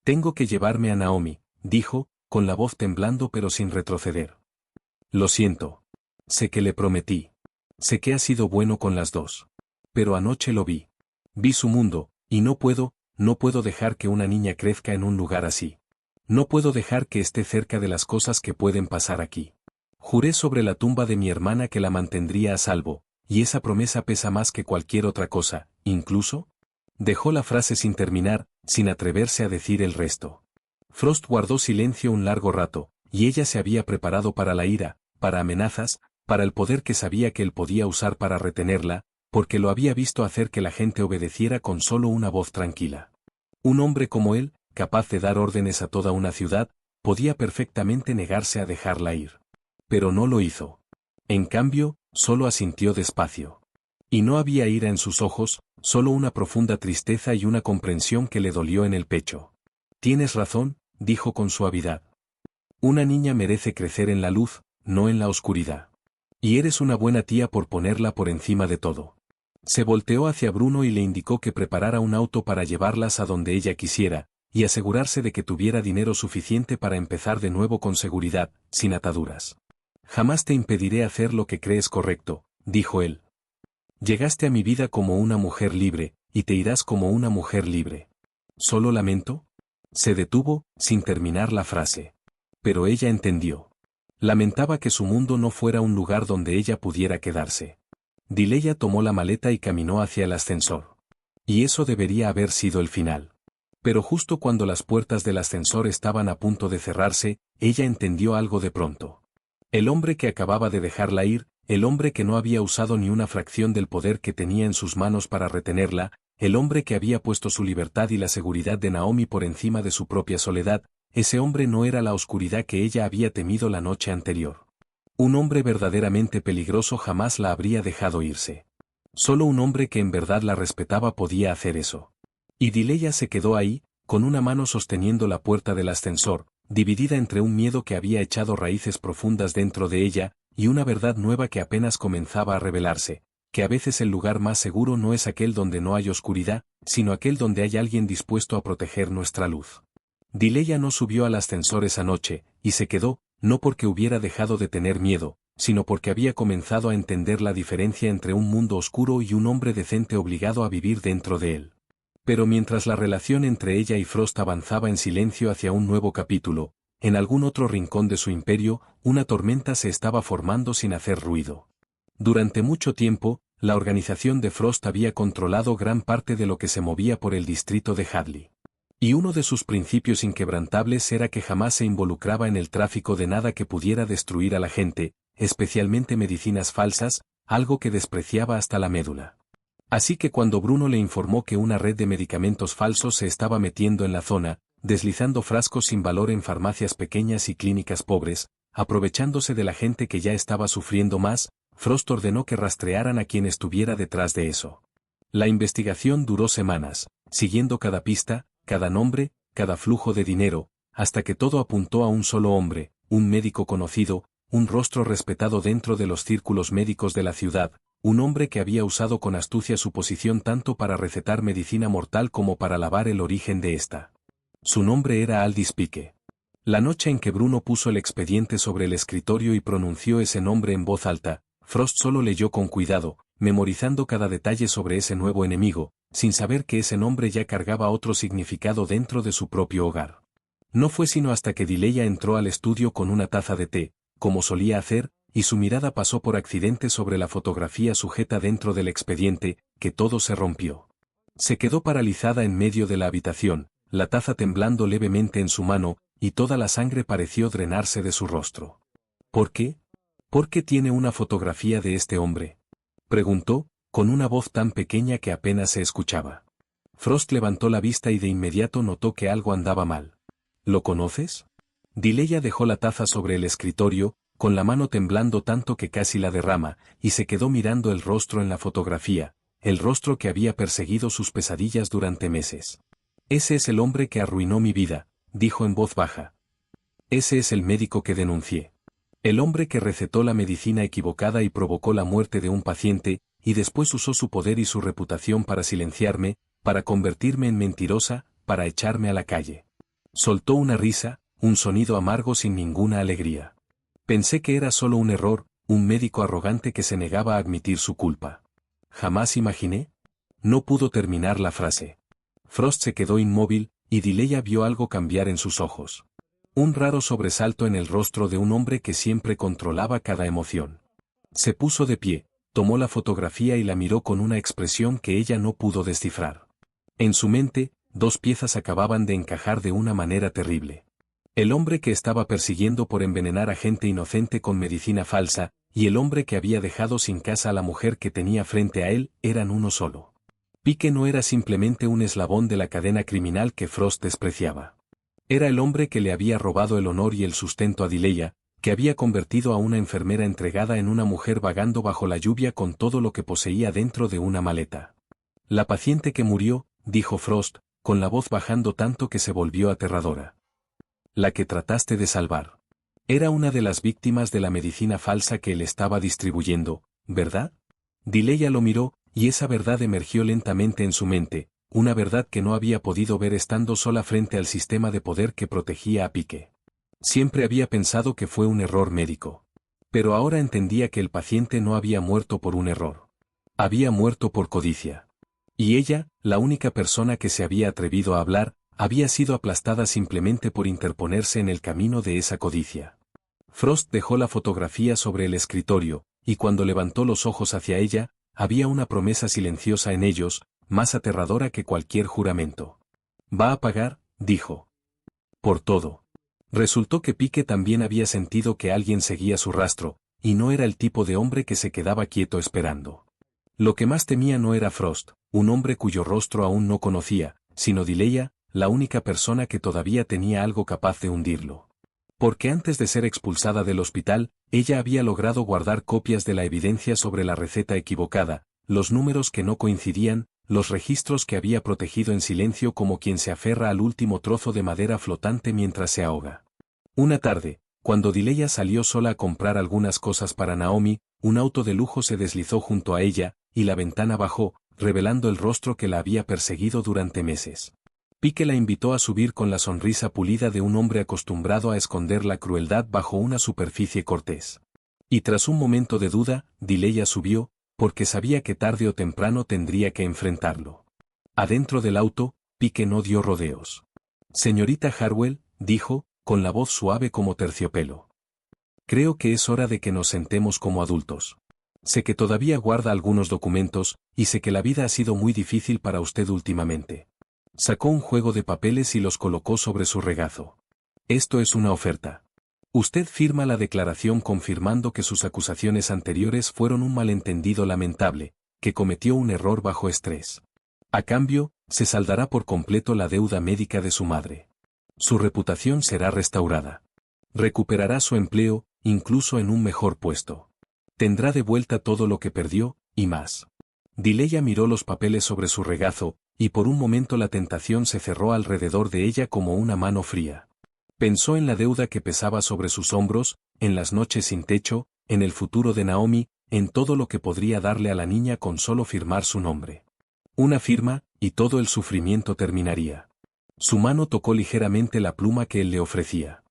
«Tengo que llevarme a Naomi», dijo, con la voz temblando pero sin retroceder. «Lo siento. Sé que le prometí. Sé que ha sido bueno con las dos. Pero anoche lo vi. Vi su mundo, y no puedo dejar que una niña crezca en un lugar así. No puedo dejar que esté cerca de las cosas que pueden pasar aquí. Juré sobre la tumba de mi hermana que la mantendría a salvo, y esa promesa pesa más que cualquier otra cosa, incluso». Dejó la frase sin terminar, sin atreverse a decir el resto. Frost guardó silencio un largo rato, y ella se había preparado para la ira, para amenazas, para el poder que sabía que él podía usar para retenerla, porque lo había visto hacer que la gente obedeciera con solo una voz tranquila. Un hombre como él, capaz de dar órdenes a toda una ciudad, podía perfectamente negarse a dejarla ir. Pero no lo hizo. En cambio, solo asintió despacio. Y no había ira en sus ojos, solo una profunda tristeza y una comprensión que le dolió en el pecho. «Tienes razón», dijo con suavidad. «Una niña merece crecer en la luz, no en la oscuridad. Y eres una buena tía por ponerla por encima de todo». Se volteó hacia Bruno y le indicó que preparara un auto para llevarlas a donde ella quisiera, y asegurarse de que tuviera dinero suficiente para empezar de nuevo con seguridad, sin ataduras. «Jamás te impediré hacer lo que crees correcto», dijo él. «Llegaste a mi vida como una mujer libre, y te irás como una mujer libre. ¿Solo lamento?». Se detuvo, sin terminar la frase. Pero ella entendió. Lamentaba que su mundo no fuera un lugar donde ella pudiera quedarse. Dileya tomó la maleta y caminó hacia el ascensor. Y eso debería haber sido el final. Pero justo cuando las puertas del ascensor estaban a punto de cerrarse, ella entendió algo de pronto. El hombre que acababa de dejarla ir, el hombre que no había usado ni una fracción del poder que tenía en sus manos para retenerla, el hombre que había puesto su libertad y la seguridad de Naomi por encima de su propia soledad, ese hombre no era la oscuridad que ella había temido la noche anterior. Un hombre verdaderamente peligroso jamás la habría dejado irse. Solo un hombre que en verdad la respetaba podía hacer eso. Y Dileya se quedó ahí, con una mano sosteniendo la puerta del ascensor, dividida entre un miedo que había echado raíces profundas dentro de ella, y una verdad nueva que apenas comenzaba a revelarse, que a veces el lugar más seguro no es aquel donde no hay oscuridad, sino aquel donde hay alguien dispuesto a proteger nuestra luz. Dileya no subió al ascensor esa noche, y se quedó, no porque hubiera dejado de tener miedo, sino porque había comenzado a entender la diferencia entre un mundo oscuro y un hombre decente obligado a vivir dentro de él. Pero mientras la relación entre ella y Frost avanzaba en silencio hacia un nuevo capítulo, en algún otro rincón de su imperio, una tormenta se estaba formando sin hacer ruido. Durante mucho tiempo, la organización de Frost había controlado gran parte de lo que se movía por el distrito de Hadley. Y uno de sus principios inquebrantables era que jamás se involucraba en el tráfico de nada que pudiera destruir a la gente, especialmente medicinas falsas, algo que despreciaba hasta la médula. Así que cuando Bruno le informó que una red de medicamentos falsos se estaba metiendo en la zona, deslizando frascos sin valor en farmacias pequeñas y clínicas pobres, aprovechándose de la gente que ya estaba sufriendo más. Frost ordenó que rastrearan a quien estuviera detrás de eso. La investigación duró semanas, siguiendo cada pista, cada nombre, cada flujo de dinero, hasta que todo apuntó a un solo hombre, un médico conocido, un rostro respetado dentro de los círculos médicos de la ciudad, un hombre que había usado con astucia su posición tanto para recetar medicina mortal como para lavar el origen de esta. Su nombre era Aldis Pique. La noche en que Bruno puso el expediente sobre el escritorio y pronunció ese nombre en voz alta, Frost solo leyó con cuidado, memorizando cada detalle sobre ese nuevo enemigo, sin saber que ese nombre ya cargaba otro significado dentro de su propio hogar. No fue sino hasta que Dileya entró al estudio con una taza de té, como solía hacer, y su mirada pasó por accidente sobre la fotografía sujeta dentro del expediente, que todo se rompió. Se quedó paralizada en medio de la habitación, la taza temblando levemente en su mano, y toda la sangre pareció drenarse de su rostro. ¿Por qué? ¿Por qué tiene una fotografía de este hombre?, preguntó, con una voz tan pequeña que apenas se escuchaba. Frost levantó la vista y de inmediato notó que algo andaba mal. ¿Lo conoces? Dileya dejó la taza sobre el escritorio, con la mano temblando tanto que casi la derrama, y se quedó mirando el rostro en la fotografía, el rostro que había perseguido sus pesadillas durante meses. Ese es el hombre que arruinó mi vida, dijo en voz baja. Ese es el médico que denuncié. El hombre que recetó la medicina equivocada y provocó la muerte de un paciente, y después usó su poder y su reputación para silenciarme, para convertirme en mentirosa, para echarme a la calle. Soltó una risa, un sonido amargo sin ninguna alegría. Pensé que era solo un error, un médico arrogante que se negaba a admitir su culpa. Jamás imaginé. No pudo terminar la frase. Frost se quedó inmóvil, y Dileya vio algo cambiar en sus ojos. Un raro sobresalto en el rostro de un hombre que siempre controlaba cada emoción. Se puso de pie, tomó la fotografía y la miró con una expresión que ella no pudo descifrar. En su mente, dos piezas acababan de encajar de una manera terrible. El hombre que estaba persiguiendo por envenenar a gente inocente con medicina falsa, y el hombre que había dejado sin casa a la mujer que tenía frente a él, eran uno solo. Pique no era simplemente un eslabón de la cadena criminal que Frost despreciaba. Era el hombre que le había robado el honor y el sustento a Dileya, que había convertido a una enfermera entregada en una mujer vagando bajo la lluvia con todo lo que poseía dentro de una maleta. La paciente que murió, dijo Frost, con la voz bajando tanto que se volvió aterradora. La que trataste de salvar. Era una de las víctimas de la medicina falsa que él estaba distribuyendo, ¿verdad? Dileya lo miró, y esa verdad emergió lentamente en su mente, una verdad que no había podido ver estando sola frente al sistema de poder que protegía a Pique. Siempre había pensado que fue un error médico. Pero ahora entendía que el paciente no había muerto por un error. Había muerto por codicia. Y ella, la única persona que se había atrevido a hablar, había sido aplastada simplemente por interponerse en el camino de esa codicia. Frost dejó la fotografía sobre el escritorio, y cuando levantó los ojos hacia ella, había una promesa silenciosa en ellos, más aterradora que cualquier juramento. «Va a pagar», dijo. «Por todo». Resultó que Pique también había sentido que alguien seguía su rastro, y no era el tipo de hombre que se quedaba quieto esperando. Lo que más temía no era Frost, un hombre cuyo rostro aún no conocía, sino Dileya, la única persona que todavía tenía algo capaz de hundirlo. Porque antes de ser expulsada del hospital, ella había logrado guardar copias de la evidencia sobre la receta equivocada, los números que no coincidían, los registros que había protegido en silencio como quien se aferra al último trozo de madera flotante mientras se ahoga. Una tarde, cuando Dileya salió sola a comprar algunas cosas para Naomi, un auto de lujo se deslizó junto a ella, y la ventana bajó, revelando el rostro que la había perseguido durante meses. Pique la invitó a subir con la sonrisa pulida de un hombre acostumbrado a esconder la crueldad bajo una superficie cortés. Y tras un momento de duda, Dileya subió, porque sabía que tarde o temprano tendría que enfrentarlo. Adentro del auto, Pique no dio rodeos. «Señorita Harwell», dijo, con la voz suave como terciopelo. «Creo que es hora de que nos sentemos como adultos. Sé que todavía guarda algunos documentos, y sé que la vida ha sido muy difícil para usted últimamente». Sacó un juego de papeles y los colocó sobre su regazo. «Esto es una oferta. Usted firma la declaración confirmando que sus acusaciones anteriores fueron un malentendido lamentable, que cometió un error bajo estrés. A cambio, se saldará por completo la deuda médica de su madre. Su reputación será restaurada. Recuperará su empleo, incluso en un mejor puesto. Tendrá de vuelta todo lo que perdió, y más. Dileya miró los papeles sobre su regazo, y por un momento la tentación se cerró alrededor de ella como una mano fría. Pensó en la deuda que pesaba sobre sus hombros, en las noches sin techo, en el futuro de Naomi, en todo lo que podría darle a la niña con solo firmar su nombre. Una firma, y todo el sufrimiento terminaría. Su mano tocó ligeramente la pluma que él le ofrecía.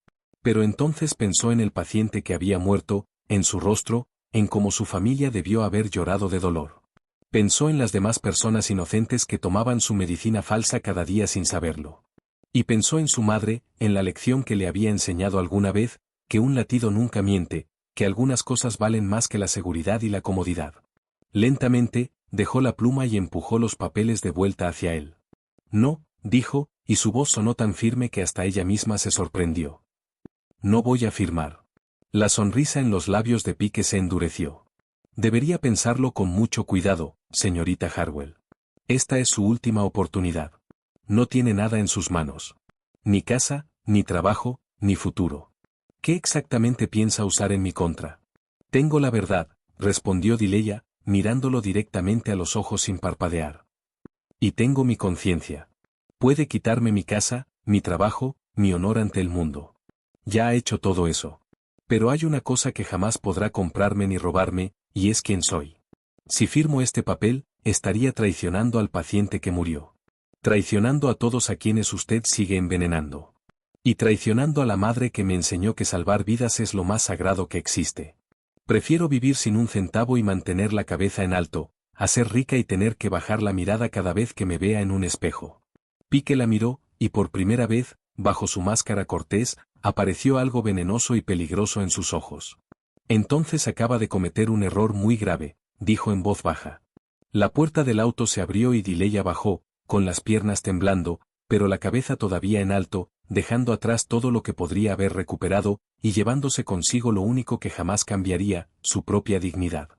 Pero entonces pensó en el paciente que había muerto, en su rostro, en cómo su familia debió haber llorado de dolor. Pensó en las demás personas inocentes que tomaban su medicina falsa cada día sin saberlo. Y pensó en su madre, en la lección que le había enseñado alguna vez, que un latido nunca miente, que algunas cosas valen más que la seguridad y la comodidad. Lentamente, dejó la pluma y empujó los papeles de vuelta hacia él. No, dijo, y su voz sonó tan firme que hasta ella misma se sorprendió. No voy a firmar. La sonrisa en los labios de Pike se endureció. Debería pensarlo con mucho cuidado, señorita Harwell. Esta es su última oportunidad. No tiene nada en sus manos. Ni casa, ni trabajo, ni futuro. ¿Qué exactamente piensa usar en mi contra? Tengo la verdad, respondió Dileya, mirándolo directamente a los ojos sin parpadear. Y tengo mi conciencia. Puede quitarme mi casa, mi trabajo, mi honor ante el mundo. Ya ha hecho todo eso. Pero hay una cosa que jamás podrá comprarme ni robarme, y es quién soy. Si firmo este papel, estaría traicionando al paciente que murió. Traicionando a todos a quienes usted sigue envenenando. Y traicionando a la madre que me enseñó que salvar vidas es lo más sagrado que existe. Prefiero vivir sin un centavo y mantener la cabeza en alto, a ser rica y tener que bajar la mirada cada vez que me vea en un espejo. Pike la miró, y por primera vez, bajo su máscara cortés, apareció algo venenoso y peligroso en sus ojos. Entonces acaba de cometer un error muy grave, dijo en voz baja. La puerta del auto se abrió y Dileya bajó, con las piernas temblando, pero la cabeza todavía en alto, dejando atrás todo lo que podría haber recuperado, y llevándose consigo lo único que jamás cambiaría, su propia dignidad.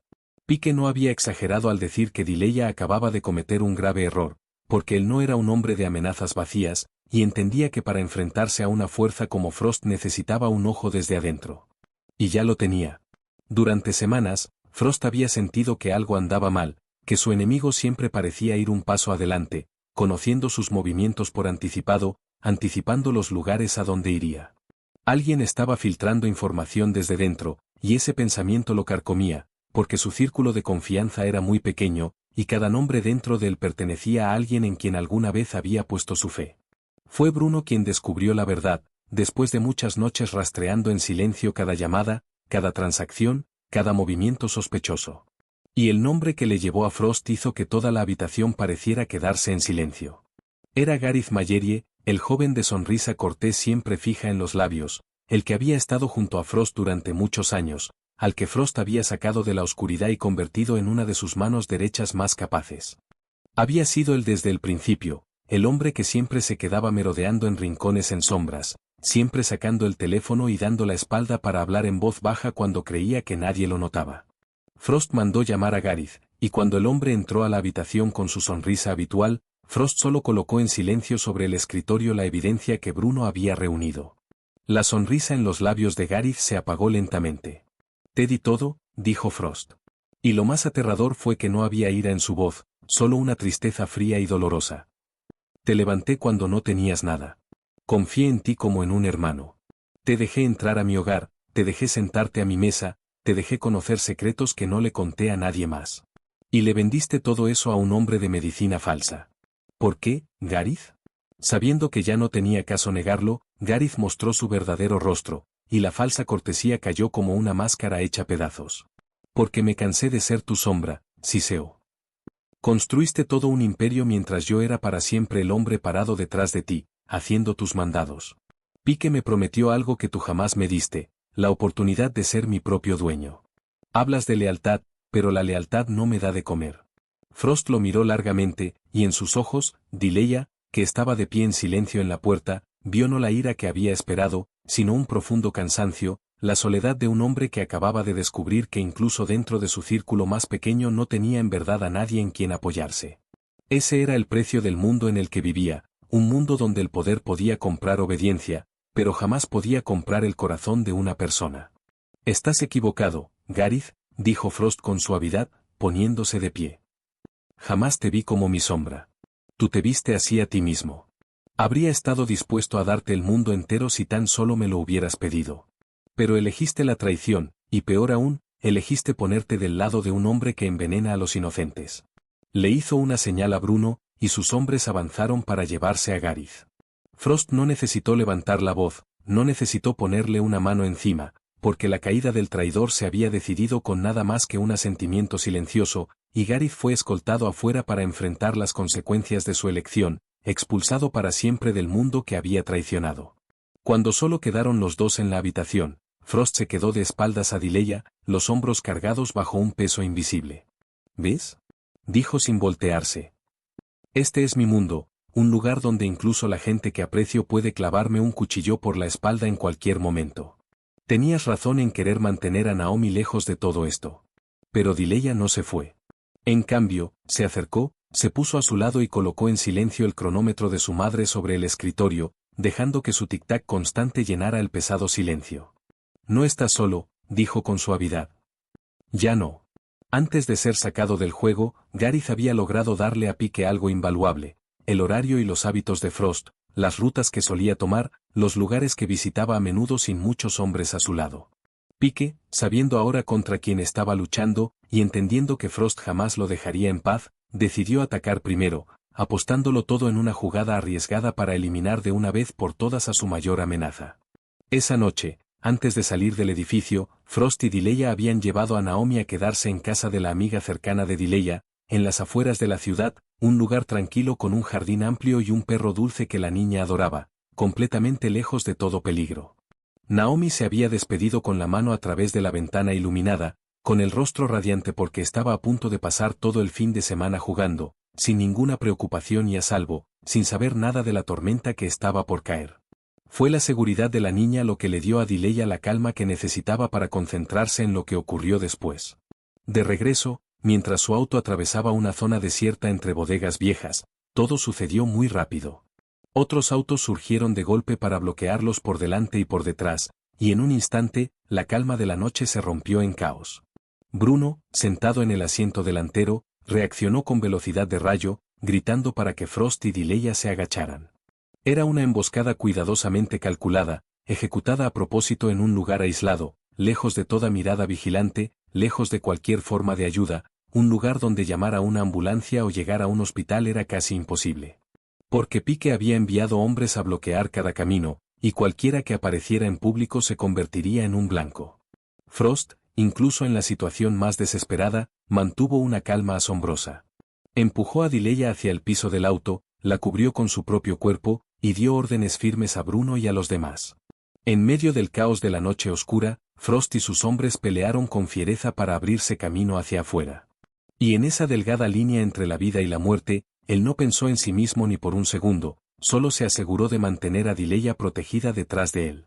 Pike no había exagerado al decir que Dileya acababa de cometer un grave error, porque él no era un hombre de amenazas vacías, y entendía que para enfrentarse a una fuerza como Frost necesitaba un ojo desde adentro. Y ya lo tenía. Durante semanas, Frost había sentido que algo andaba mal, que su enemigo siempre parecía ir un paso adelante, conociendo sus movimientos por anticipado, anticipando los lugares a donde iría. Alguien estaba filtrando información desde dentro, y ese pensamiento lo carcomía, porque su círculo de confianza era muy pequeño, y cada nombre dentro de él pertenecía a alguien en quien alguna vez había puesto su fe. Fue Bruno quien descubrió la verdad, después de muchas noches rastreando en silencio cada llamada, cada transacción, cada movimiento sospechoso. Y el nombre que le llevó a Frost hizo que toda la habitación pareciera quedarse en silencio. Era Gareth Mallerie, el joven de sonrisa cortés siempre fija en los labios, el que había estado junto a Frost durante muchos años, al que Frost había sacado de la oscuridad y convertido en una de sus manos derechas más capaces. Había sido él desde el principio, el hombre que siempre se quedaba merodeando en rincones en sombras, siempre sacando el teléfono y dando la espalda para hablar en voz baja cuando creía que nadie lo notaba. Frost mandó llamar a Gareth, y cuando el hombre entró a la habitación con su sonrisa habitual, Frost solo colocó en silencio sobre el escritorio la evidencia que Bruno había reunido. La sonrisa en los labios de Gareth se apagó lentamente. «Te di todo», dijo Frost. Y lo más aterrador fue que no había ira en su voz, solo una tristeza fría y dolorosa. «Te levanté cuando no tenías nada. Confié en ti como en un hermano. Te dejé entrar a mi hogar, te dejé sentarte a mi mesa, te dejé conocer secretos que no le conté a nadie más. Y le vendiste todo eso a un hombre de medicina falsa. ¿Por qué, Gareth?» Sabiendo que ya no tenía caso negarlo, Gareth mostró su verdadero rostro, y la falsa cortesía cayó como una máscara hecha pedazos. «Porque me cansé de ser tu sombra, Siseo. Construiste todo un imperio mientras yo era para siempre el hombre parado detrás de ti, haciendo tus mandados. Pike me prometió algo que tú jamás me diste, la oportunidad de ser mi propio dueño. Hablas de lealtad, pero la lealtad no me da de comer». Frost lo miró largamente, y en sus ojos, Dileya, que estaba de pie en silencio en la puerta, vio no la ira que había esperado, sino un profundo cansancio, la soledad de un hombre que acababa de descubrir que incluso dentro de su círculo más pequeño no tenía en verdad a nadie en quien apoyarse. Ese era el precio del mundo en el que vivía, un mundo donde el poder podía comprar obediencia, pero jamás podía comprar el corazón de una persona. Estás equivocado, Gareth, dijo Frost con suavidad, poniéndose de pie. Jamás te vi como mi sombra. Tú te viste así a ti mismo. Habría estado dispuesto a darte el mundo entero si tan solo me lo hubieras pedido. Pero elegiste la traición, y peor aún, elegiste ponerte del lado de un hombre que envenena a los inocentes. Le hizo una señal a Bruno, y sus hombres avanzaron para llevarse a Gareth. Frost no necesitó levantar la voz, no necesitó ponerle una mano encima, porque la caída del traidor se había decidido con nada más que un asentimiento silencioso, y Gareth fue escoltado afuera para enfrentar las consecuencias de su elección, expulsado para siempre del mundo que había traicionado. Cuando solo quedaron los dos en la habitación, Frost se quedó de espaldas a Dileya, los hombros cargados bajo un peso invisible. ¿Ves? Dijo sin voltearse. Este es mi mundo, un lugar donde incluso la gente que aprecio puede clavarme un cuchillo por la espalda en cualquier momento. Tenías razón en querer mantener a Naomi lejos de todo esto. Pero Dileya no se fue. En cambio, se acercó, se puso a su lado y colocó en silencio el cronómetro de su madre sobre el escritorio, dejando que su tic-tac constante llenara el pesado silencio. No estás solo, dijo con suavidad. Ya no. Antes de ser sacado del juego, Gareth había logrado darle a Pike algo invaluable, el horario y los hábitos de Frost, las rutas que solía tomar, los lugares que visitaba a menudo sin muchos hombres a su lado. Pike, sabiendo ahora contra quién estaba luchando, y entendiendo que Frost jamás lo dejaría en paz, decidió atacar primero, apostándolo todo en una jugada arriesgada para eliminar de una vez por todas a su mayor amenaza. Esa noche, antes de salir del edificio, Frost y Dileya habían llevado a Naomi a quedarse en casa de la amiga cercana de Dileya, en las afueras de la ciudad, un lugar tranquilo con un jardín amplio y un perro dulce que la niña adoraba, completamente lejos de todo peligro. Naomi se había despedido con la mano a través de la ventana iluminada, con el rostro radiante porque estaba a punto de pasar todo el fin de semana jugando, sin ninguna preocupación y a salvo, sin saber nada de la tormenta que estaba por caer. Fue la seguridad de la niña lo que le dio a Dileya la calma que necesitaba para concentrarse en lo que ocurrió después. De regreso, mientras su auto atravesaba una zona desierta entre bodegas viejas, todo sucedió muy rápido. Otros autos surgieron de golpe para bloquearlos por delante y por detrás, y en un instante, la calma de la noche se rompió en caos. Bruno, sentado en el asiento delantero, reaccionó con velocidad de rayo, gritando para que Frost y Dileya se agacharan. Era una emboscada cuidadosamente calculada, ejecutada a propósito en un lugar aislado, lejos de toda mirada vigilante, lejos de cualquier forma de ayuda, un lugar donde llamar a una ambulancia o llegar a un hospital era casi imposible. Porque Pike había enviado hombres a bloquear cada camino, y cualquiera que apareciera en público se convertiría en un blanco. Frost, incluso en la situación más desesperada, mantuvo una calma asombrosa. Empujó a Dileya hacia el piso del auto, la cubrió con su propio cuerpo, y dio órdenes firmes a Bruno y a los demás. En medio del caos de la noche oscura, Frost y sus hombres pelearon con fiereza para abrirse camino hacia afuera. Y en esa delgada línea entre la vida y la muerte, él no pensó en sí mismo ni por un segundo, solo se aseguró de mantener a Dileya protegida detrás de él.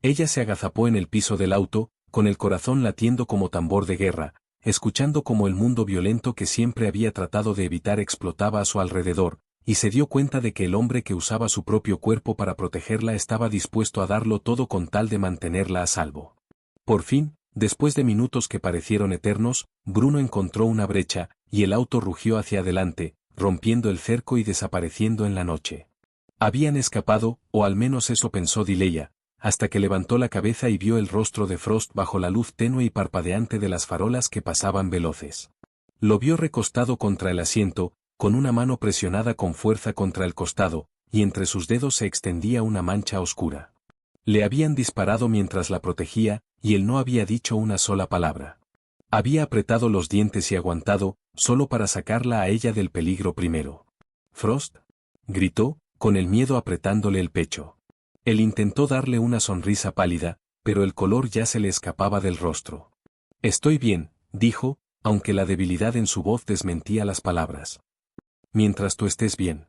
Ella se agazapó en el piso del auto, con el corazón latiendo como tambor de guerra, escuchando cómo el mundo violento que siempre había tratado de evitar explotaba a su alrededor, y se dio cuenta de que el hombre que usaba su propio cuerpo para protegerla estaba dispuesto a darlo todo con tal de mantenerla a salvo. Por fin, después de minutos que parecieron eternos, Bruno encontró una brecha, y el auto rugió hacia adelante, rompiendo el cerco y desapareciendo en la noche. Habían escapado, o al menos eso pensó Dileya, hasta que levantó la cabeza y vio el rostro de Frost bajo la luz tenue y parpadeante de las farolas que pasaban veloces. Lo vio recostado contra el asiento, con una mano presionada con fuerza contra el costado, y entre sus dedos se extendía una mancha oscura. Le habían disparado mientras la protegía, y él no había dicho una sola palabra. Había apretado los dientes y aguantado, solo para sacarla a ella del peligro primero. «Frost», gritó, con el miedo apretándole el pecho. Él intentó darle una sonrisa pálida, pero el color ya se le escapaba del rostro. «Estoy bien», dijo, aunque la debilidad en su voz desmentía las palabras. «Mientras tú estés bien».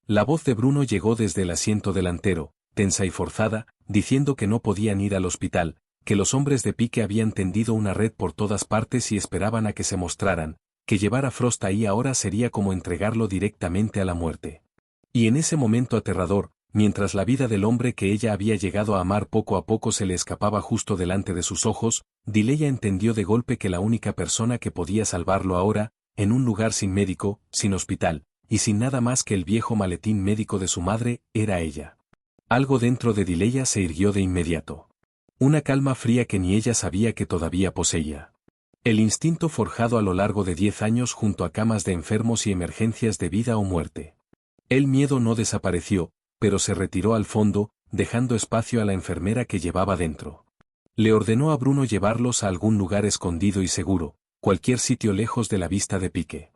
La voz de Bruno llegó desde el asiento delantero, tensa y forzada, diciendo que no podían ir al hospital, que los hombres de Pike habían tendido una red por todas partes y esperaban a que se mostraran, que llevar a Frost ahí ahora sería como entregarlo directamente a la muerte. Y en ese momento aterrador, mientras la vida del hombre que ella había llegado a amar poco a poco se le escapaba justo delante de sus ojos, Dileya entendió de golpe que la única persona que podía salvarlo ahora, en un lugar sin médico, sin hospital, y sin nada más que el viejo maletín médico de su madre, era ella. Algo dentro de Dileya se irguió de inmediato. Una calma fría que ni ella sabía que todavía poseía. El instinto forjado a lo largo de 10 años junto a camas de enfermos y emergencias de vida o muerte. El miedo no desapareció, pero se retiró al fondo, dejando espacio a la enfermera que llevaba dentro. Le ordenó a Bruno llevarlos a algún lugar escondido y seguro, cualquier sitio lejos de la vista de Pique.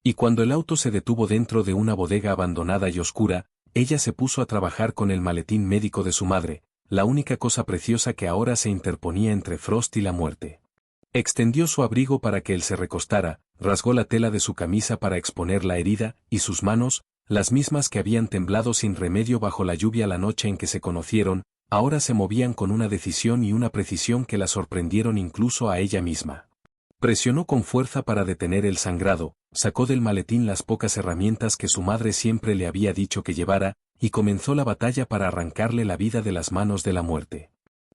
Y cuando el auto se detuvo dentro de una bodega abandonada y oscura, ella se puso a trabajar con el maletín médico de su madre, la única cosa preciosa que ahora se interponía entre Frost y la muerte. Extendió su abrigo para que él se recostara, rasgó la tela de su camisa para exponer la herida, y sus manos, las mismas que habían temblado sin remedio bajo la lluvia la noche en que se conocieron, ahora se movían con una decisión y una precisión que la sorprendieron incluso a ella misma. Presionó con fuerza para detener el sangrado, sacó del maletín las pocas herramientas que su madre siempre le había dicho que llevara, y comenzó la batalla para arrancarle la vida de las manos de la muerte.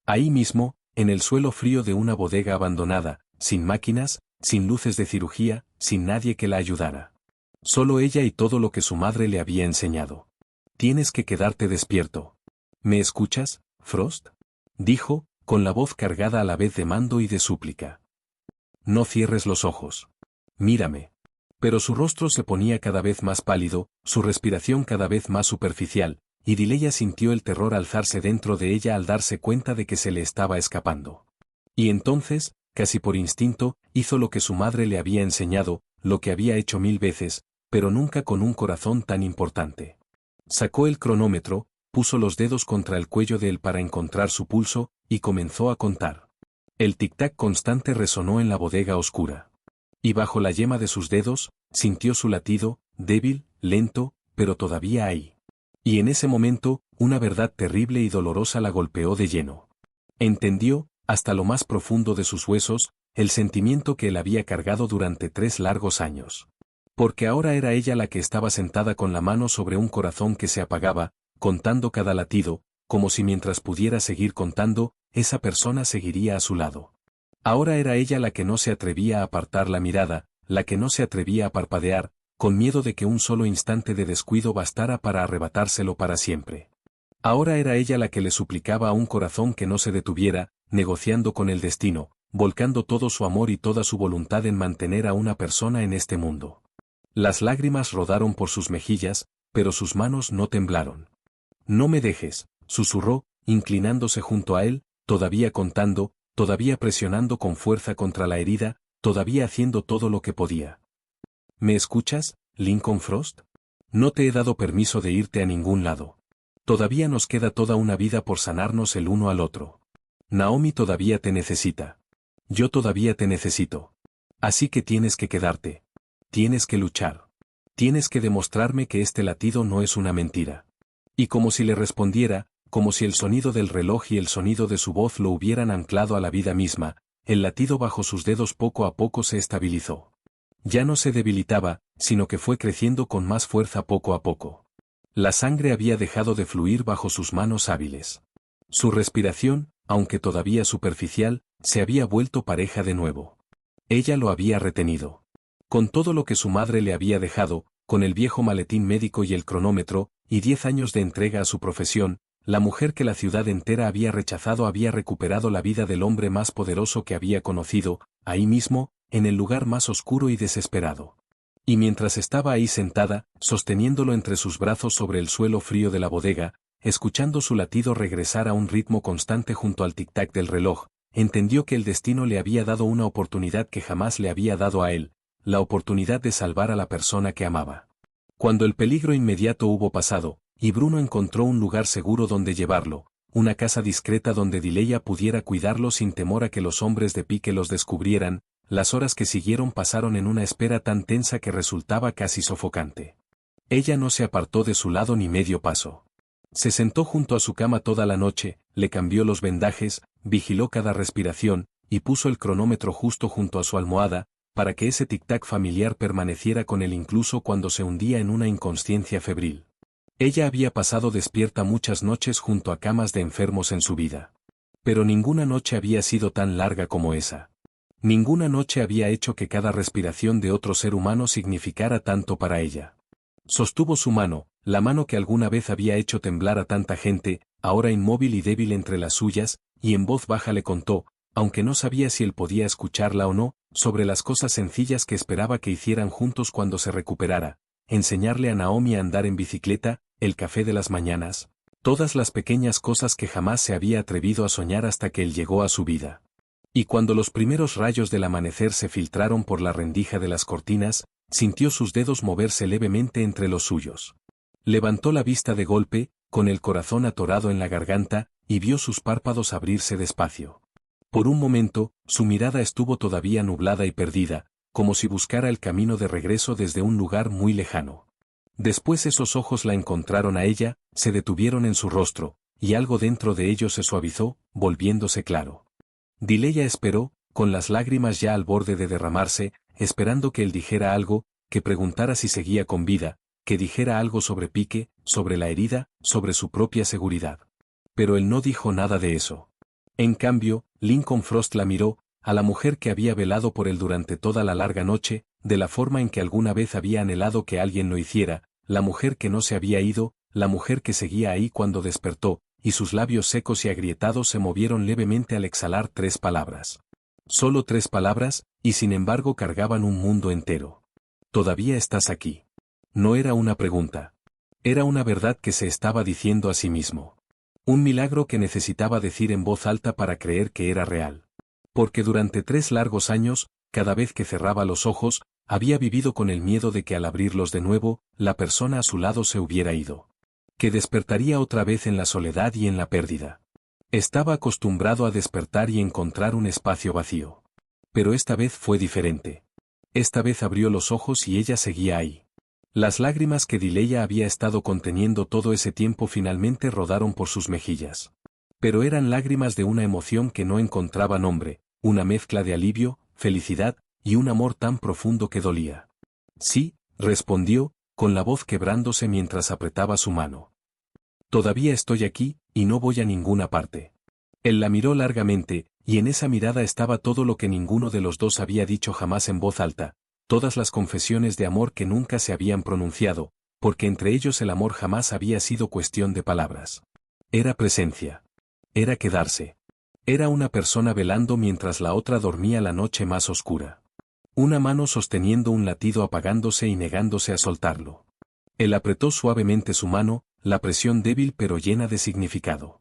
Ahí mismo, en el suelo frío de una bodega abandonada, sin máquinas, sin luces de cirugía, sin nadie que la ayudara. Solo ella y todo lo que su madre le había enseñado. Tienes que quedarte despierto. ¿Me escuchas, Frost? Dijo, con la voz cargada a la vez de mando y de súplica. No cierres los ojos. Mírame. Pero su rostro se ponía cada vez más pálido, su respiración cada vez más superficial, y Dileya sintió el terror alzarse dentro de ella al darse cuenta de que se le estaba escapando. Y entonces, casi por instinto, hizo lo que su madre le había enseñado, lo que había hecho 1000 veces, pero nunca con un corazón tan importante. Sacó el cronómetro, puso los dedos contra el cuello de él para encontrar su pulso, y comenzó a contar. El tic-tac constante resonó en la bodega oscura. Y bajo la yema de sus dedos, sintió su latido, débil, lento, pero todavía ahí. Y en ese momento, una verdad terrible y dolorosa la golpeó de lleno. Entendió, hasta lo más profundo de sus huesos, el sentimiento que él había cargado durante 3 largos años. Porque ahora era ella la que estaba sentada con la mano sobre un corazón que se apagaba, contando cada latido, como si mientras pudiera seguir contando, esa persona seguiría a su lado. Ahora era ella la que no se atrevía a apartar la mirada, la que no se atrevía a parpadear, con miedo de que un solo instante de descuido bastara para arrebatárselo para siempre. Ahora era ella la que le suplicaba a un corazón que no se detuviera, negociando con el destino, volcando todo su amor y toda su voluntad en mantener a una persona en este mundo. Las lágrimas rodaron por sus mejillas, pero sus manos no temblaron. No me dejes, susurró, inclinándose junto a él, todavía contando, todavía presionando con fuerza contra la herida, todavía haciendo todo lo que podía. ¿Me escuchas, Lincoln Frost? No te he dado permiso de irte a ningún lado. Todavía nos queda toda una vida por sanarnos el uno al otro. Naomi todavía te necesita. Yo todavía te necesito. Así que tienes que quedarte. Tienes que luchar. Tienes que demostrarme que este latido no es una mentira. Y como si le respondiera, como si el sonido del reloj y el sonido de su voz lo hubieran anclado a la vida misma, el latido bajo sus dedos poco a poco se estabilizó. Ya no se debilitaba, sino que fue creciendo con más fuerza poco a poco. La sangre había dejado de fluir bajo sus manos hábiles. Su respiración, aunque todavía superficial, se había vuelto pareja de nuevo. Ella lo había retenido. Con todo lo que su madre le había dejado, con el viejo maletín médico y el cronómetro, y 10 años de entrega a su profesión, la mujer que la ciudad entera había rechazado había recuperado la vida del hombre más poderoso que había conocido, ahí mismo, en el lugar más oscuro y desesperado. Y mientras estaba ahí sentada, sosteniéndolo entre sus brazos sobre el suelo frío de la bodega, escuchando su latido regresar a un ritmo constante junto al tic-tac del reloj, entendió que el destino le había dado una oportunidad que jamás le había dado a él, la oportunidad de salvar a la persona que amaba. Cuando el peligro inmediato hubo pasado, y Bruno encontró un lugar seguro donde llevarlo, una casa discreta donde Dileya pudiera cuidarlo sin temor a que los hombres de Pique los descubrieran, las horas que siguieron pasaron en una espera tan tensa que resultaba casi sofocante. Ella no se apartó de su lado ni medio paso. Se sentó junto a su cama toda la noche, le cambió los vendajes, vigiló cada respiración, y puso el cronómetro justo junto a su almohada, para que ese tic-tac familiar permaneciera con él incluso cuando se hundía en una inconsciencia febril. Ella había pasado despierta muchas noches junto a camas de enfermos en su vida. Pero ninguna noche había sido tan larga como esa. Ninguna noche había hecho que cada respiración de otro ser humano significara tanto para ella. Sostuvo su mano, la mano que alguna vez había hecho temblar a tanta gente, ahora inmóvil y débil entre las suyas, y en voz baja le contó, aunque no sabía si él podía escucharla o no, sobre las cosas sencillas que esperaba que hicieran juntos cuando se recuperara, enseñarle a Naomi a andar en bicicleta, el café de las mañanas, todas las pequeñas cosas que jamás se había atrevido a soñar hasta que él llegó a su vida. Y cuando los primeros rayos del amanecer se filtraron por la rendija de las cortinas, sintió sus dedos moverse levemente entre los suyos. Levantó la vista de golpe, con el corazón atorado en la garganta, y vio sus párpados abrirse despacio. Por un momento, su mirada estuvo todavía nublada y perdida, como si buscara el camino de regreso desde un lugar muy lejano. Después esos ojos la encontraron a ella, se detuvieron en su rostro, y algo dentro de ellos se suavizó, volviéndose claro. Dileya esperó, con las lágrimas ya al borde de derramarse, esperando que él dijera algo, que preguntara si seguía con vida, que dijera algo sobre Pique, sobre la herida, sobre su propia seguridad. Pero él no dijo nada de eso. En cambio, Lincoln Frost la miró, a la mujer que había velado por él durante toda la larga noche, de la forma en que alguna vez había anhelado que alguien lo hiciera, la mujer que no se había ido, la mujer que seguía ahí cuando despertó, y sus labios secos y agrietados se movieron levemente al exhalar 3 palabras. Solo 3 palabras, y sin embargo cargaban un mundo entero. ¿Todavía estás aquí? No era una pregunta. Era una verdad que se estaba diciendo a sí mismo. Un milagro que necesitaba decir en voz alta para creer que era real. Porque durante 3 largos años, cada vez que cerraba los ojos, había vivido con el miedo de que al abrirlos de nuevo, la persona a su lado se hubiera ido. Que despertaría otra vez en la soledad y en la pérdida. Estaba acostumbrado a despertar y encontrar un espacio vacío. Pero esta vez fue diferente. Esta vez abrió los ojos y ella seguía ahí. Las lágrimas que Dileya había estado conteniendo todo ese tiempo finalmente rodaron por sus mejillas. Pero eran lágrimas de una emoción que no encontraba nombre, una mezcla de alivio, felicidad, y un amor tan profundo que dolía. Sí, respondió, con la voz quebrándose mientras apretaba su mano. Todavía estoy aquí, y no voy a ninguna parte. Él la miró largamente, y en esa mirada estaba todo lo que ninguno de los dos había dicho jamás en voz alta, todas las confesiones de amor que nunca se habían pronunciado, porque entre ellos el amor jamás había sido cuestión de palabras. Era presencia. Era quedarse. Era una persona velando mientras la otra dormía la noche más oscura. Una mano sosteniendo un latido apagándose y negándose a soltarlo. Él apretó suavemente su mano, la presión débil pero llena de significado.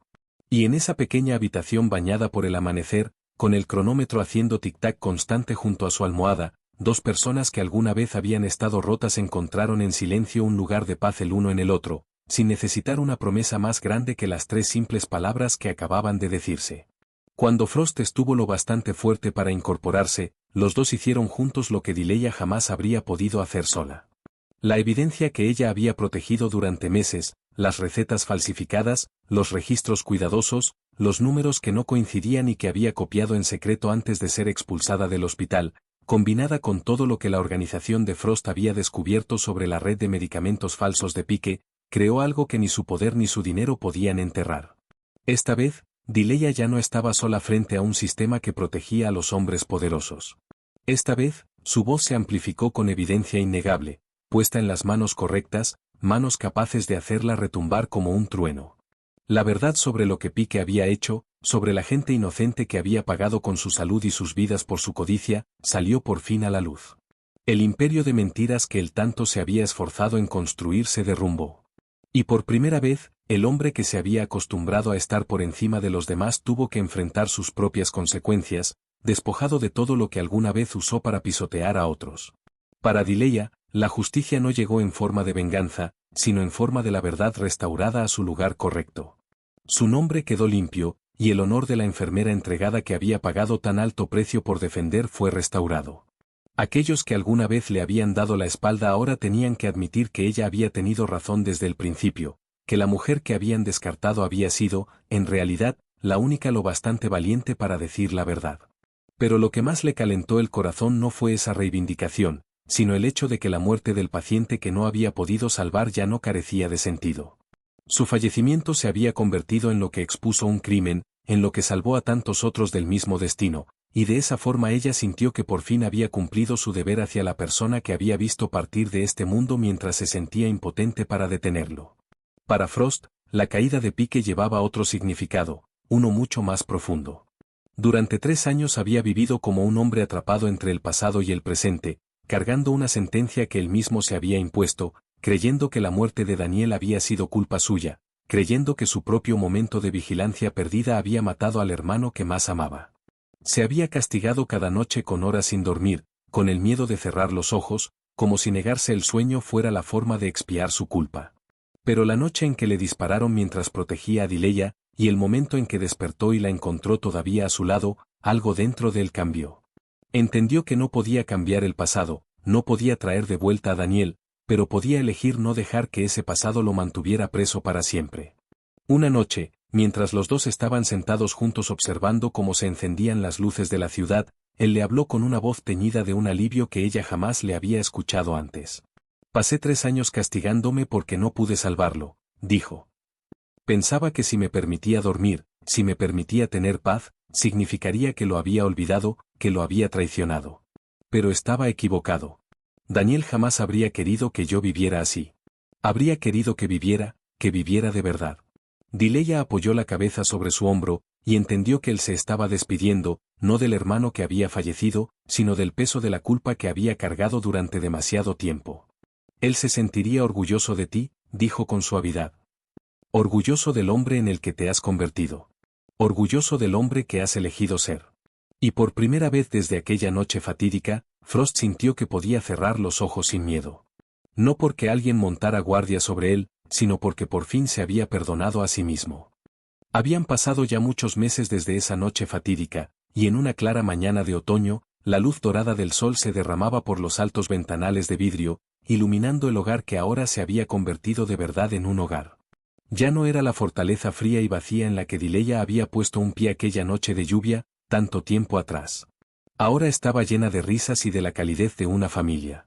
Y en esa pequeña habitación bañada por el amanecer, con el cronómetro haciendo tic-tac constante junto a su almohada, 2 personas que alguna vez habían estado rotas encontraron en silencio un lugar de paz el uno en el otro, sin necesitar una promesa más grande que las 3 simples palabras que acababan de decirse. Cuando Frost estuvo lo bastante fuerte para incorporarse, los dos hicieron juntos lo que Dileya jamás habría podido hacer sola. La evidencia que ella había protegido durante meses, las recetas falsificadas, los registros cuidadosos, los números que no coincidían y que había copiado en secreto antes de ser expulsada del hospital, combinada con todo lo que la organización de Frost había descubierto sobre la red de medicamentos falsos de Pique, creó algo que ni su poder ni su dinero podían enterrar. Esta vez, Dileya ya no estaba sola frente a un sistema que protegía a los hombres poderosos. Esta vez, su voz se amplificó con evidencia innegable, puesta en las manos correctas, manos capaces de hacerla retumbar como un trueno. La verdad sobre lo que Pique había hecho, sobre la gente inocente que había pagado con su salud y sus vidas por su codicia, salió por fin a la luz. El imperio de mentiras que él tanto se había esforzado en construir se derrumbó. Y por primera vez, el hombre que se había acostumbrado a estar por encima de los demás tuvo que enfrentar sus propias consecuencias, despojado de todo lo que alguna vez usó para pisotear a otros. Para Dileya, la justicia no llegó en forma de venganza, sino en forma de la verdad restaurada a su lugar correcto. Su nombre quedó limpio, y el honor de la enfermera entregada que había pagado tan alto precio por defender fue restaurado. Aquellos que alguna vez le habían dado la espalda ahora tenían que admitir que ella había tenido razón desde el principio, que la mujer que habían descartado había sido, en realidad, la única lo bastante valiente para decir la verdad. Pero lo que más le calentó el corazón no fue esa reivindicación, sino el hecho de que la muerte del paciente que no había podido salvar ya no carecía de sentido. Su fallecimiento se había convertido en lo que expuso un crimen, en lo que salvó a tantos otros del mismo destino, y de esa forma ella sintió que por fin había cumplido su deber hacia la persona que había visto partir de este mundo mientras se sentía impotente para detenerlo. Para Frost, la caída de Pike llevaba otro significado, uno mucho más profundo. Durante 3 años había vivido como un hombre atrapado entre el pasado y el presente, cargando una sentencia que él mismo se había impuesto, creyendo que la muerte de Daniel había sido culpa suya, creyendo que su propio momento de vigilancia perdida había matado al hermano que más amaba. Se había castigado cada noche con horas sin dormir, con el miedo de cerrar los ojos, como si negarse el sueño fuera la forma de expiar su culpa. Pero la noche en que le dispararon mientras protegía a Dileya, y el momento en que despertó y la encontró todavía a su lado, algo dentro de él cambió. Entendió que no podía cambiar el pasado, no podía traer de vuelta a Daniel, pero podía elegir no dejar que ese pasado lo mantuviera preso para siempre. Una noche, mientras los dos estaban sentados juntos observando cómo se encendían las luces de la ciudad, él le habló con una voz teñida de un alivio que ella jamás le había escuchado antes. Pasé 3 años castigándome porque no pude salvarlo, dijo. Pensaba que si me permitía dormir, si me permitía tener paz, significaría que lo había olvidado, que lo había traicionado. Pero estaba equivocado. Daniel jamás habría querido que yo viviera así. Habría querido que viviera de verdad. Dileya apoyó la cabeza sobre su hombro, y entendió que él se estaba despidiendo, no del hermano que había fallecido, sino del peso de la culpa que había cargado durante demasiado tiempo. Él se sentiría orgulloso de ti, dijo con suavidad. Orgulloso del hombre en el que te has convertido. Orgulloso del hombre que has elegido ser. Y por primera vez desde aquella noche fatídica, Frost sintió que podía cerrar los ojos sin miedo. No porque alguien montara guardia sobre él, sino porque por fin se había perdonado a sí mismo. Habían pasado ya muchos meses desde esa noche fatídica, y en una clara mañana de otoño, la luz dorada del sol se derramaba por los altos ventanales de vidrio, iluminando el hogar que ahora se había convertido de verdad en un hogar. Ya no era la fortaleza fría y vacía en la que Dileya había puesto un pie aquella noche de lluvia, tanto tiempo atrás. Ahora estaba llena de risas y de la calidez de una familia.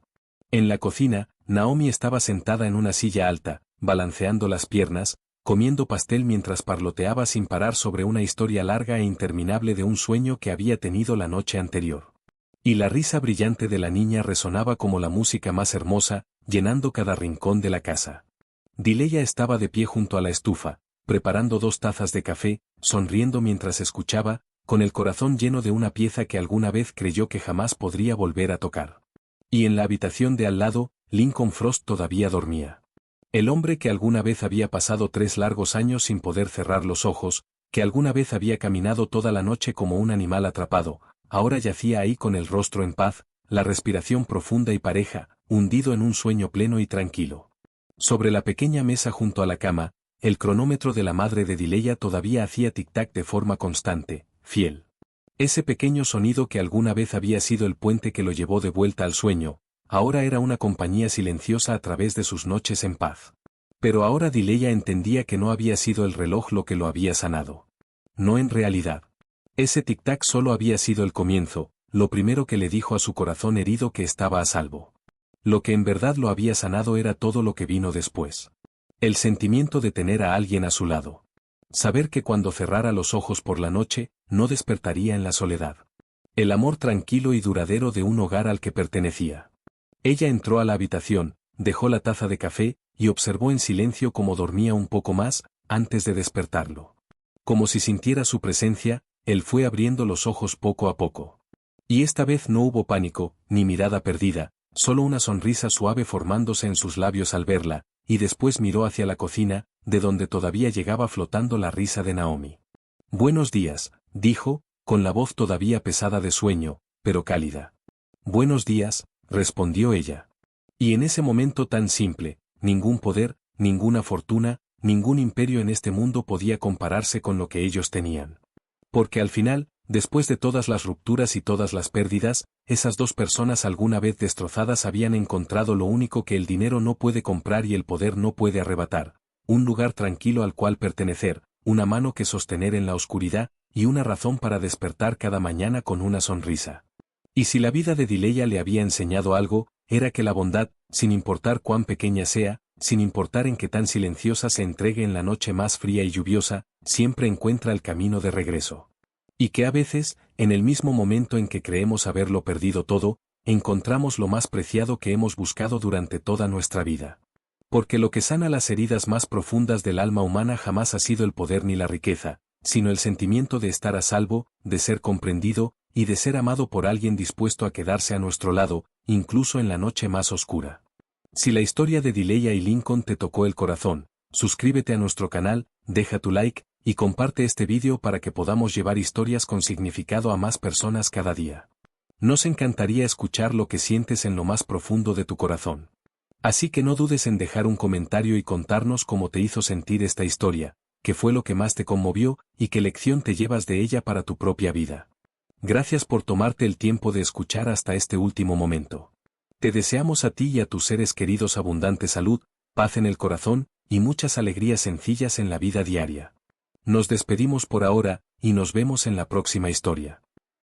En la cocina, Naomi estaba sentada en una silla alta, balanceando las piernas, comiendo pastel mientras parloteaba sin parar sobre una historia larga e interminable de un sueño que había tenido la noche anterior. Y la risa brillante de la niña resonaba como la música más hermosa, llenando cada rincón de la casa. Dileya estaba de pie junto a la estufa, preparando 2 tazas de café, sonriendo mientras escuchaba, con el corazón lleno de una pieza que alguna vez creyó que jamás podría volver a tocar. Y en la habitación de al lado, Lincoln Frost todavía dormía. El hombre que alguna vez había pasado 3 largos años sin poder cerrar los ojos, que alguna vez había caminado toda la noche como un animal atrapado, ahora yacía ahí con el rostro en paz, la respiración profunda y pareja, hundido en un sueño pleno y tranquilo. Sobre la pequeña mesa junto a la cama, el cronómetro de la madre de Dileya todavía hacía tic-tac de forma constante, fiel. Ese pequeño sonido que alguna vez había sido el puente que lo llevó de vuelta al sueño, ahora era una compañía silenciosa a través de sus noches en paz. Pero ahora Dileya entendía que no había sido el reloj lo que lo había sanado. No en realidad. Ese tic-tac solo había sido el comienzo, lo primero que le dijo a su corazón herido que estaba a salvo. Lo que en verdad lo había sanado era todo lo que vino después. El sentimiento de tener a alguien a su lado. Saber que cuando cerrara los ojos por la noche, no despertaría en la soledad. El amor tranquilo y duradero de un hogar al que pertenecía. Ella entró a la habitación, dejó la taza de café, y observó en silencio cómo dormía un poco más, antes de despertarlo. Como si sintiera su presencia, él fue abriendo los ojos poco a poco. Y esta vez no hubo pánico, ni mirada perdida, solo una sonrisa suave formándose en sus labios al verla, y después miró hacia la cocina, de donde todavía llegaba flotando la risa de Naomi. «Buenos días», dijo, con la voz todavía pesada de sueño, pero cálida. «Buenos días», respondió ella. Y en ese momento tan simple, ningún poder, ninguna fortuna, ningún imperio en este mundo podía compararse con lo que ellos tenían. Porque al final, después de todas las rupturas y todas las pérdidas, esas 2 personas alguna vez destrozadas habían encontrado lo único que el dinero no puede comprar y el poder no puede arrebatar, un lugar tranquilo al cual pertenecer, una mano que sostener en la oscuridad, y una razón para despertar cada mañana con una sonrisa. Y si la vida de Dileya le había enseñado algo, era que la bondad, sin importar cuán pequeña sea, sin importar en qué tan silenciosa se entregue en la noche más fría y lluviosa, siempre encuentra el camino de regreso. Y que a veces, en el mismo momento en que creemos haberlo perdido todo, encontramos lo más preciado que hemos buscado durante toda nuestra vida. Porque lo que sana las heridas más profundas del alma humana jamás ha sido el poder ni la riqueza, sino el sentimiento de estar a salvo, de ser comprendido, y de ser amado por alguien dispuesto a quedarse a nuestro lado, incluso en la noche más oscura. Si la historia de Dileya y Lincoln te tocó el corazón, suscríbete a nuestro canal, deja tu like, y comparte este vídeo para que podamos llevar historias con significado a más personas cada día. Nos encantaría escuchar lo que sientes en lo más profundo de tu corazón. Así que no dudes en dejar un comentario y contarnos cómo te hizo sentir esta historia, qué fue lo que más te conmovió y qué lección te llevas de ella para tu propia vida. Gracias por tomarte el tiempo de escuchar hasta este último momento. Te deseamos a ti y a tus seres queridos abundante salud, paz en el corazón, y muchas alegrías sencillas en la vida diaria. Nos despedimos por ahora, y nos vemos en la próxima historia.